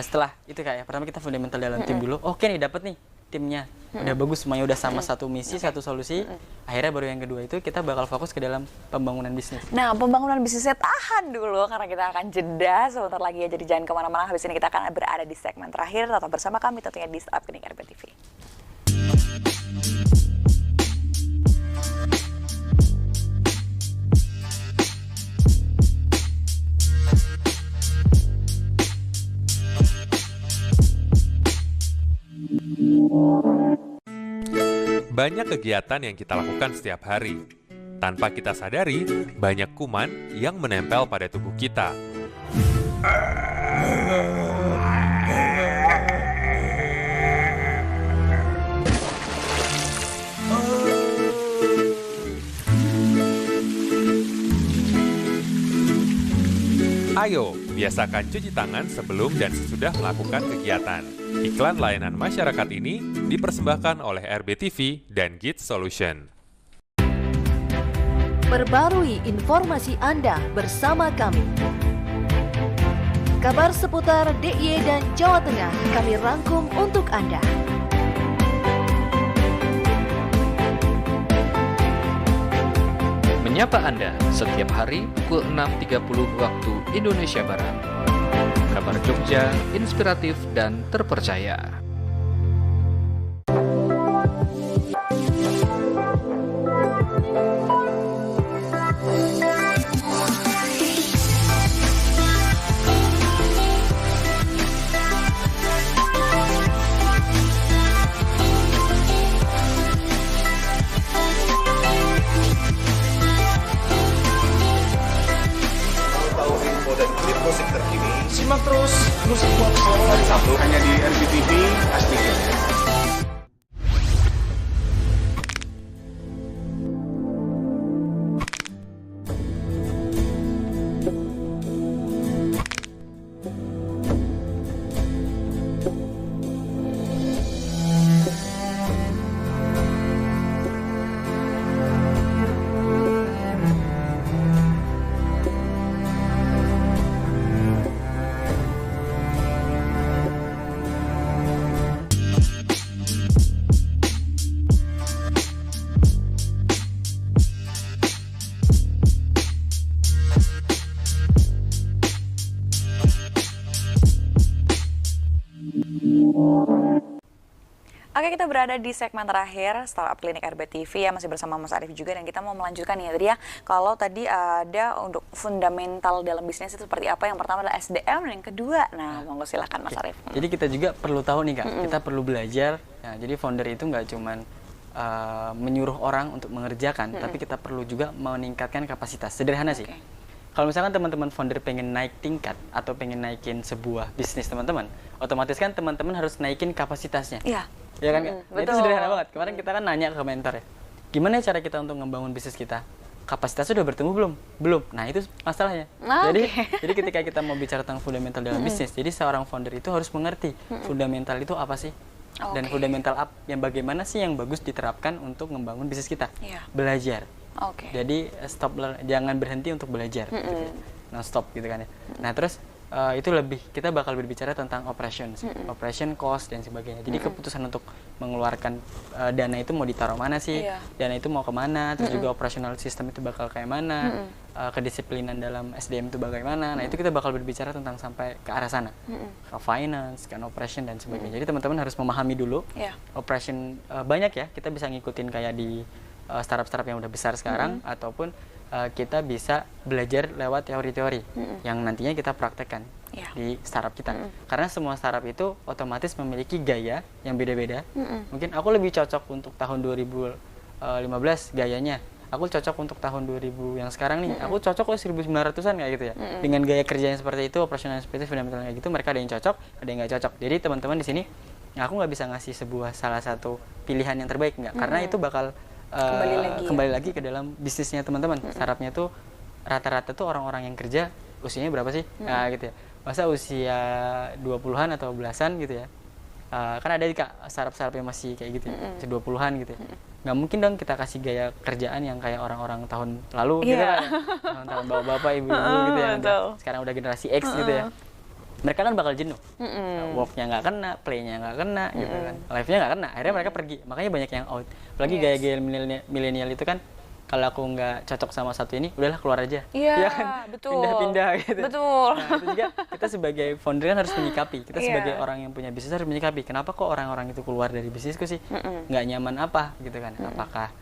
setelah itu kayak pertama kita fundamental dalam tim dulu. Oke nih, dapat nih timnya udah bagus, semuanya udah sama satu misi, satu solusi. Akhirnya baru yang kedua itu kita bakal fokus ke dalam pembangunan bisnis. Nah, pembangunan bisnisnya tahan dulu karena kita akan jeda sebentar lagi ya. Jadi jangan kemana-mana, habis ini kita akan berada di segmen terakhir. Tetap bersama kami tentunya di Startup Clinic RBTV. Banyak kegiatan yang kita lakukan setiap hari. Tanpa kita sadari, banyak kuman yang menempel pada tubuh kita. Ayo, biasakan cuci tangan sebelum dan sesudah melakukan kegiatan. Iklan layanan masyarakat ini dipersembahkan oleh RBTV dan Git Solution. Perbarui informasi Anda bersama kami. Kabar seputar DIY dan Jawa Tengah kami rangkum untuk Anda. Menyapa Anda setiap hari pukul 6.30 waktu Indonesia Barat. Kabar Jogja, inspiratif dan terpercaya. Hari Sabtu hanya di RBTV Asli Jogja. Oke, kita berada di segmen terakhir Startup Clinic RBTV ya, masih bersama Mas Arief juga, dan kita mau melanjutkan ya tadi ya. Kalau tadi ada untuk fundamental dalam bisnis itu seperti apa? Yang pertama adalah SDM, dan yang kedua, monggo silakan Mas Arief. Jadi kita juga perlu tahu nih Kak, kita perlu belajar. Ya, jadi founder itu nggak cuman menyuruh orang untuk mengerjakan, tapi kita perlu juga meningkatkan kapasitas. Sederhana sih. Kalau misalkan teman-teman founder pengen naik tingkat atau pengen naikin sebuah bisnis teman-teman, otomatis kan teman-teman harus naikin kapasitasnya. Iya. Ya kan? Nah, itu sederhana banget. Kemarin kita kan nanya ke mentor ya, gimana cara kita untuk membangun bisnis kita? Kapasitas sudah bertumbuh belum? Belum. Nah, itu masalahnya. Jadi ketika kita mau bicara tentang fundamental dalam bisnis, jadi seorang founder itu harus mengerti fundamental itu apa sih? Dan fundamental yang bagaimana sih yang bagus diterapkan untuk membangun bisnis kita? Belajar. Jadi jangan berhenti untuk belajar. Gitu. Non stop gitu kan ya. Nah, terus itu lebih kita bakal berbicara tentang operation cost dan sebagainya. Jadi keputusan untuk mengeluarkan dana itu mau ditaruh mana sih, dana itu mau kemana, terus juga operational system itu bakal kayak mana, kedisiplinan dalam SDM itu bagaimana. Nah, itu kita bakal berbicara tentang sampai ke arah sana, ke finance, ke operation dan sebagainya. Jadi teman-teman harus memahami dulu operation. Banyak ya, kita bisa ngikutin kayak di startup-startup yang udah besar sekarang, ataupun kita bisa belajar lewat teori-teori yang nantinya kita praktekkan di startup kita. Karena semua startup itu otomatis memiliki gaya yang beda-beda. Mungkin aku lebih cocok untuk tahun 2015 gayanya. Aku cocok untuk tahun 2000 yang sekarang nih. Aku cocok kok 1900-an kayak gitu ya. Dengan gaya kerja yang seperti itu, operasional seperti fundamental kayak gitu, mereka ada yang cocok, ada yang nggak cocok. Jadi teman-teman di sini, aku nggak bisa ngasih salah satu pilihan yang terbaik nggak, karena itu bakal kembali lagi ke dalam bisnisnya teman-teman. Startupnya tuh rata-rata tuh orang-orang yang kerja usianya berapa sih? Nah, gitu ya. Masa usia 20-an atau belasan gitu ya. Kan ada Kak startup-startup yang masih kayak gitu ya, 20-an gitu ya. Nggak mungkin dong kita kasih gaya kerjaan yang kayak orang-orang tahun lalu gitu kan. Tahun bapak-bapak, ibu-ibu gitu ya. Sekarang udah generasi X gitu ya. Mereka kan bakal jenuh, work-nya nggak kena, play-nya nggak kena, gitu kan, live-nya nggak kena, akhirnya mereka pergi. Makanya banyak yang out. Apalagi gaya-gaya milenial itu kan, kalau aku nggak cocok sama satu ini, udahlah keluar aja. Iya, kan? Betul. Pindah-pindah gitu. Betul. Nah, itu juga kita sebagai founder kan harus menyikapi. Kita sebagai orang yang punya bisnis harus menyikapi. Kenapa kok orang-orang itu keluar dari bisnisku sih? Nggak nyaman apa, gitu kan? Apakah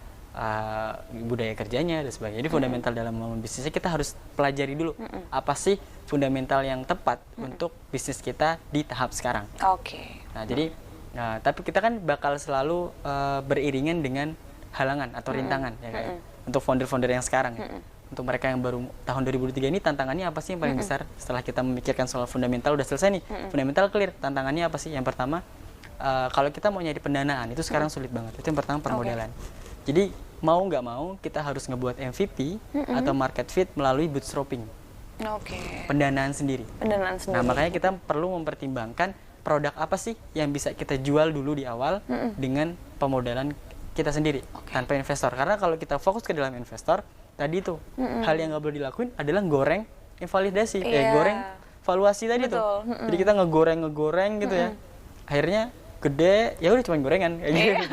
budaya kerjanya dan sebagainya. Jadi fundamental dalam membangun bisnisnya kita harus pelajari dulu apa sih fundamental yang tepat untuk bisnis kita di tahap sekarang. Nah, jadi tapi kita kan bakal selalu beriringan dengan halangan atau rintangan ya kayak untuk founder-founder yang sekarang ya. Untuk mereka yang baru tahun 2023 ini, tantangannya apa sih yang paling besar setelah kita memikirkan soal fundamental udah selesai nih. Fundamental clear, tantangannya apa sih? Yang pertama, kalau kita mau nyari pendanaan itu sekarang sulit banget. Itu yang pertama, permodalan. Jadi mau nggak mau kita harus ngebuat MVP atau market fit melalui bootstrapping. Pendanaan sendiri. Nah, makanya kita perlu mempertimbangkan produk apa sih yang bisa kita jual dulu di awal dengan pemodalan kita sendiri tanpa investor. Karena kalau kita fokus ke dalam investor, tadi tuh hal yang nggak boleh dilakuin adalah goreng invalidasi, goreng valuasi tadi tuh. Jadi kita ngegoreng gitu ya. Akhirnya gede, ya udah cuma gorengan kayak gitu.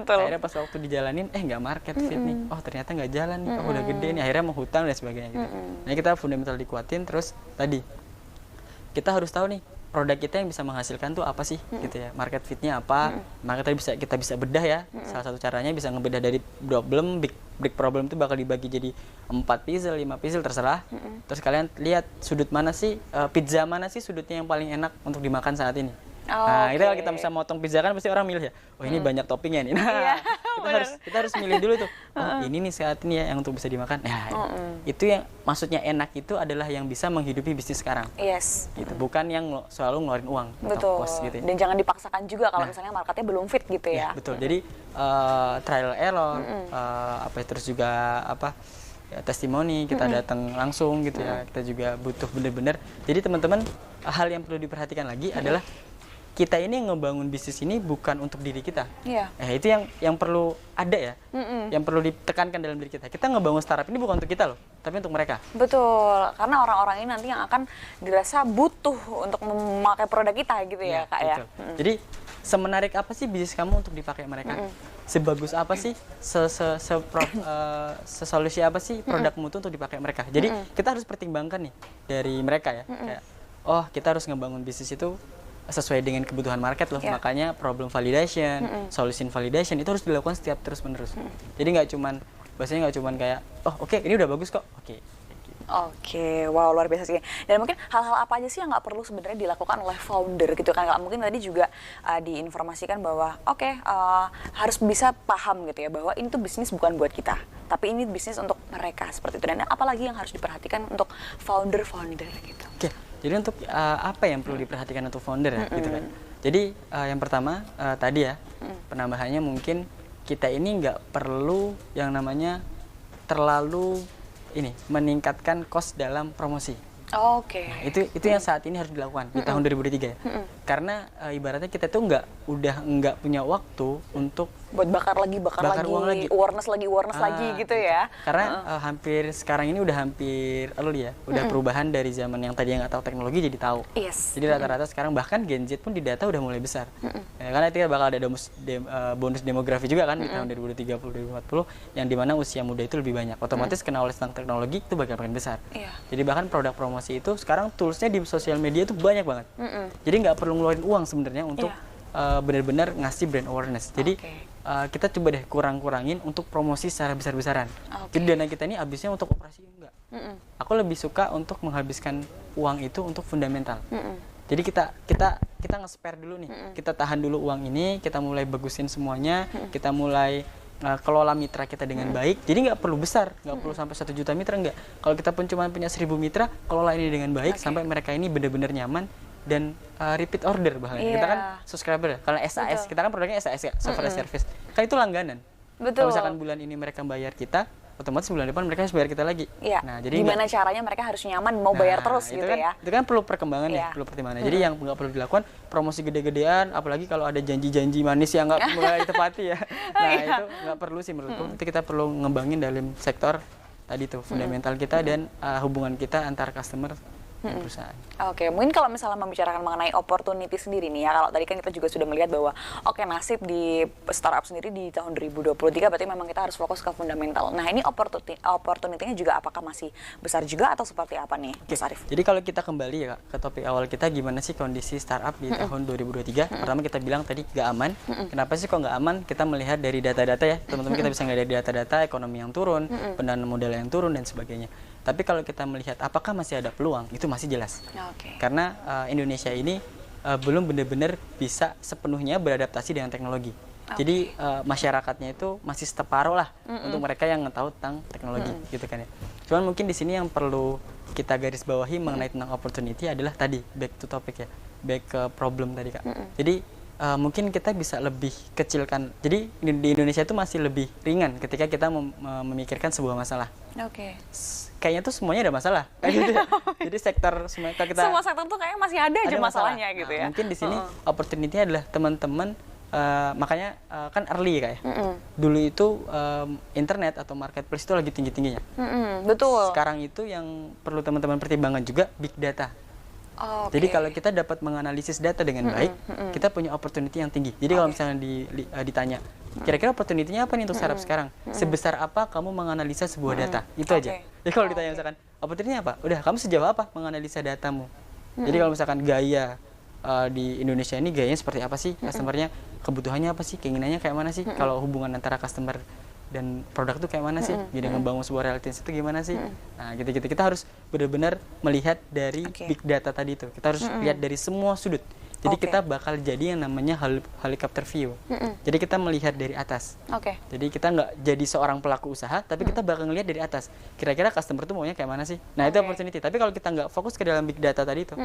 Akhirnya pas waktu dijalanin, nggak market fit nih. Oh, ternyata nggak jalan nih. Oh, udah gede nih. Akhirnya mau hutang dan sebagainya gitu. Nah, kita fundamental dikuatin, terus tadi kita harus tahu nih produk kita yang bisa menghasilkan tuh apa sih gitu ya. Market fitnya apa? Maka kita bisa bedah ya. Salah satu caranya bisa ngebedah dari problem, big problem itu bakal dibagi jadi 4 puzzle, 5 puzzle terserah. Terus kalian lihat sudut mana sih, pizza mana sih sudutnya yang paling enak untuk dimakan saat ini. Nah, itu kalau kita bisa motong pizza kan pasti orang milih ya, oh ini banyak toppingnya nih. Nah, kita harus milih dulu tuh. Oh, ini nih saat ini ya yang untuk bisa dimakan. Nah, itu yang maksudnya enak itu adalah yang bisa menghidupi bisnis sekarang. Yes. Gitu. Bukan yang selalu ngeluarin uang betul. atau cost gitu. Dan jangan dipaksakan juga kalau misalnya marketnya belum fit gitu ya. Betul. Jadi trial error, terus juga testimoni, kita datang langsung gitu ya. Kita juga butuh benar-benar. Jadi teman-teman, hal yang perlu diperhatikan lagi adalah kita ini ngebangun bisnis ini bukan untuk diri kita. Iya. Itu yang perlu ada ya, yang perlu ditekankan dalam diri kita. Kita ngebangun startup ini bukan untuk kita loh, tapi untuk mereka. Betul, karena orang-orang ini nanti yang akan dirasa butuh untuk memakai produk kita gitu ya Kak ya. Jadi semenarik apa sih bisnis kamu untuk dipakai mereka? Sebagus apa sih, sesolusi apa sih produkmu itu untuk dipakai mereka? Jadi kita harus pertimbangkan nih dari mereka ya. Kayak, oh kita harus ngebangun bisnis itu sesuai dengan kebutuhan market loh. Makanya problem validation, solution validation itu harus dilakukan setiap terus-menerus. Jadi nggak cuman kayak, oh oke, ini udah bagus kok. Oke, wow luar biasa sih. Dan mungkin hal-hal apa aja sih yang nggak perlu sebenarnya dilakukan oleh founder gitu kan? Mungkin tadi juga diinformasikan bahwa harus bisa paham gitu ya bahwa ini tuh bisnis bukan buat kita, tapi ini bisnis untuk mereka seperti itu. Dan apalagi yang harus diperhatikan untuk founder gitu. Oke, jadi untuk apa yang perlu diperhatikan untuk founder ya gitu kan? Jadi yang pertama tadi ya penambahannya mungkin kita ini nggak perlu yang namanya terlalu meningkatkan cost dalam promosi. Oke. Nah, itu yang saat ini harus dilakukan di tahun 2023 ya. Karena ibaratnya kita tuh nggak punya waktu untuk buat bakar uang lagi, awareness lagi gitu ya. Karena hampir sekarang ini udah hampir early ya, udah perubahan dari zaman yang tadi yang nggak tahu teknologi jadi tahu. Yes. Jadi rata-rata sekarang bahkan Gen Z pun di data udah mulai besar. Ya, karena itu bakal ada bonus demografi juga kan di tahun 2030-2040 yang dimana usia muda itu lebih banyak. Otomatis kenal tentang teknologi itu bakal makin besar. Jadi bahkan produk promosi itu sekarang toolsnya di sosial media itu banyak banget. Jadi nggak perlu ngeluarin uang sebenarnya untuk benar-benar ngasih brand awareness. Jadi kita coba deh kurang-kurangin untuk promosi secara besar-besaran. Jadi dana kita ini habisnya untuk operasi enggak. Aku lebih suka untuk menghabiskan uang itu untuk fundamental. Jadi kita nge-spare dulu nih. Kita tahan dulu uang ini, kita mulai bagusin semuanya, kita mulai kelola mitra kita dengan baik. Jadi nggak perlu besar, nggak perlu sampai 1 juta mitra, enggak. Kalau kita pun cuma punya 1000 mitra, kelola ini dengan baik sampai mereka ini benar-benar nyaman dan repeat order bahkan. Kita kan subscriber ya. Kalau SAS, kita kan produknya SAS ya, software service. Kan itu langganan. Kalau misalkan bulan ini mereka bayar kita, otomatis bulan depan mereka harus bayar kita lagi. Nah, jadi gimana caranya mereka harus nyaman mau bayar terus gitu kan, ya. Itu kan perlu perkembangan ya, perlu pertimbangan. Jadi yang nggak perlu dilakukan promosi gede-gedean, apalagi kalau ada janji-janji manis yang nggak mulai ditepati ya. Nah, itu nggak perlu sih menurutku. Itu kita perlu ngembangin dalam sektor tadi tuh fundamental kita dan hubungan kita antar customer dan perusahaan. Oke, mungkin kalau misalnya membicarakan mengenai opportunity sendiri nih ya, kalau tadi kan kita juga sudah melihat bahwa nasib di startup sendiri di tahun 2023 berarti memang kita harus fokus ke fundamental. Nah ini opportunity-nya juga apakah masih besar juga atau seperti apa nih Mas Arief? Jadi kalau kita kembali ya ke topik awal kita, gimana sih kondisi startup di tahun 2023? Pertama kita bilang tadi nggak aman. Kenapa sih kok nggak aman? Kita melihat dari data-data ya, teman-teman kita bisa ngelihat dari data-data ekonomi yang turun, pendanaan modal yang turun dan sebagainya. Tapi kalau kita melihat apakah masih ada peluang, itu masih jelas. Karena Indonesia ini belum benar-benar bisa sepenuhnya beradaptasi dengan teknologi. Jadi masyarakatnya itu masih separuh lah untuk mereka yang tahu tentang teknologi gitu kan ya. Cuman mungkin di sini yang perlu kita garis bawahi mengenai tentang opportunity adalah tadi back to topic ya, back ke problem tadi Kak. Jadi mungkin kita bisa lebih kecilkan. Jadi di Indonesia itu masih lebih ringan ketika kita memikirkan sebuah masalah. Kayaknya tuh semuanya ada masalah. Jadi semua sektor tuh kayaknya masih ada aja masalahnya gitu ya. Mungkin di sini opportunity adalah teman-teman makanya kan early Kak ya. Dulu itu internet atau marketplace itu lagi tinggi-tingginya. Betul. Sekarang itu yang perlu teman-teman pertimbangkan juga big data. Jadi kalau kita dapat menganalisis data dengan baik, kita punya opportunity yang tinggi. Jadi kalau misalnya ditanya, kira-kira opportunity-nya apa nih untuk startup sekarang? Sebesar apa kamu menganalisa sebuah data? Itu aja. Jadi kalau ditanya misalkan, opportunity-nya apa? Udah, kamu sejauh apa menganalisa datamu? Jadi kalau misalkan gaya di Indonesia ini gayanya seperti apa sih? Customer-nya, kebutuhannya apa sih? Keinginannya kayak mana sih? Kalau hubungan antara customer dan produk tuh kayak mana sih? Jadi ngebangun sebuah realitas itu gimana sih? Nah, gitu-gitu kita harus benar-benar melihat dari big data tadi itu. Kita harus lihat dari semua sudut. Jadi kita bakal jadi yang namanya helicopter view. Jadi kita melihat dari atas. Jadi kita nggak jadi seorang pelaku usaha, tapi kita bakal ngelihat dari atas. Kira-kira customer tuh maunya kayak mana sih? Nah itu opportunity. Tapi kalau kita nggak fokus ke dalam big data tadi itu,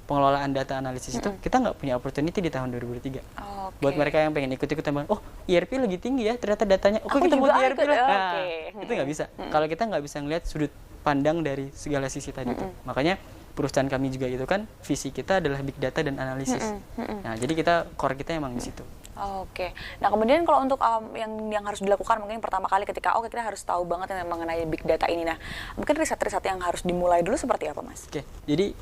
pengelolaan data analisis itu, kita nggak punya opportunity di tahun 2023. Buat mereka yang pengen ikut-ikutan, oh ERP lagi tinggi ya, ternyata datanya, kok kita buat ERP lah. Nah, itu nggak bisa. Kalau kita nggak bisa ngelihat sudut pandang dari segala sisi tadi itu. Makanya perusahaan kami juga itu kan visi kita adalah big data dan analisis. Nah, jadi core kita emang di situ. Nah kemudian kalau untuk yang harus dilakukan mungkin pertama kali ketika kita harus tahu banget yang mengenai big data ini. Nah mungkin riset-riset yang harus dimulai dulu seperti apa Mas? Jadi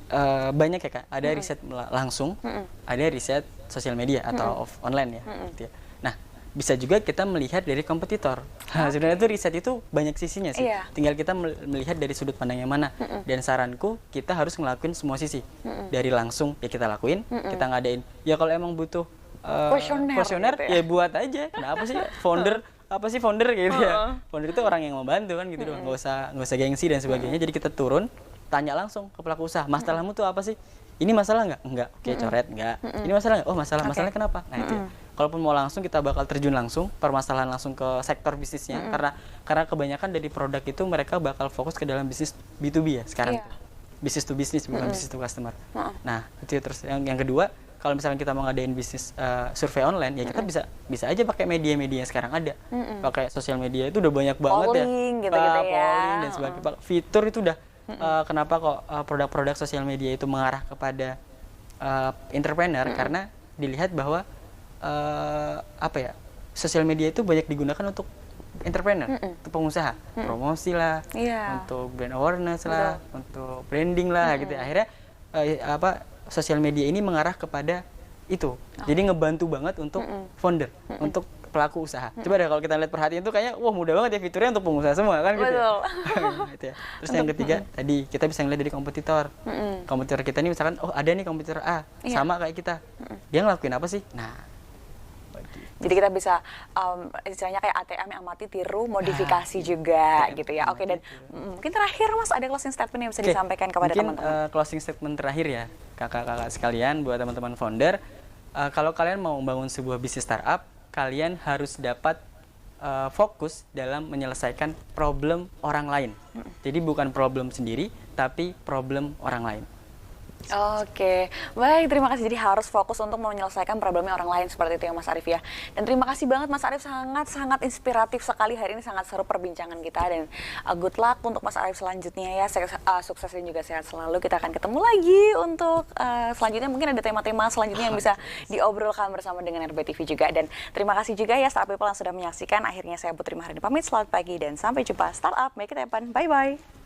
banyak ya Kak. Ada riset langsung, ada riset sosial media atau online ya. Gitu ya. Nah bisa juga kita melihat dari kompetitor. Sebenarnya itu riset itu banyak sisinya sih. Tinggal kita melihat dari sudut pandang yang mana. Dan saranku kita harus ngelakuin semua sisi. Dari langsung ya kita lakuin, kita ngadain. Ya kalau emang butuh kuesioner gitu ya buat aja. Kenapa sih founder gitu ya. Founder itu orang yang membantu kan gitu doang. Nggak usah gengsi dan sebagainya. Jadi kita turun, tanya langsung ke pelaku usaha. Masalahmu tuh apa sih? Ini masalah nggak? Enggak. Oke, coret enggak. Ini masalah nggak? Oh masalahnya kenapa? Nah itu. Kalaupun mau langsung kita bakal terjun langsung permasalahan langsung ke sektor bisnisnya karena kebanyakan dari produk itu mereka bakal fokus ke dalam bisnis B2B ya sekarang. Bisnis to bisnis bukan bisnis to customer. Nah, itu terus yang kedua, kalau misalnya kita mau ngadain bisnis survei online ya kita bisa aja pakai media-media yang sekarang ada. Pakai sosial media itu udah banyak banget polling, ya. Polling dan sebagainya. Fitur itu udah kenapa kok produk-produk sosial media itu mengarah kepada entrepreneur karena dilihat bahwa sosial media itu banyak digunakan untuk entrepreneur, untuk pengusaha, promosi lah, untuk brand awareness lah, untuk branding lah gitu. Akhirnya sosial media ini mengarah kepada itu. Jadi ngebantu banget untuk founder, untuk pelaku usaha. Coba deh kalau kita lihat perhatian itu kayaknya mudah banget ya fiturnya untuk pengusaha semua kan gitu. Gitu ya. Terus yang ketiga tadi kita bisa ngeliat dari kompetitor. Kompetitor kita ini misalkan ada nih kompetitor A sama kayak kita. Dia ngelakuin apa sih? Nah, jadi kita bisa istilahnya kayak ATM yang amati, tiru, modifikasi juga gitu ya. Dan mungkin terakhir Mas ada closing statement yang bisa disampaikan kepada teman-teman. Mungkin closing statement terakhir ya kakak-kakak sekalian buat teman-teman founder. Kalau kalian mau membangun sebuah bisnis startup, kalian harus dapat fokus dalam menyelesaikan problem orang lain. Jadi bukan problem sendiri, tapi problem orang lain. Baik, terima kasih. Jadi harus fokus untuk menyelesaikan problemnya orang lain seperti itu ya Mas Arief ya. Dan terima kasih banget Mas Arief, sangat inspiratif sekali hari ini, sangat seru perbincangan kita dan good luck untuk Mas Arief selanjutnya ya. Sukses dan juga sehat selalu. Kita akan ketemu lagi untuk selanjutnya, mungkin ada tema-tema selanjutnya yang bisa diobrolkan bersama dengan RBTV juga. Dan terima kasih juga ya Startup People yang sudah menyaksikan. Akhirnya saya Putri Maharani pamit, selamat pagi dan sampai jumpa Startup Make It Happen. Bye bye.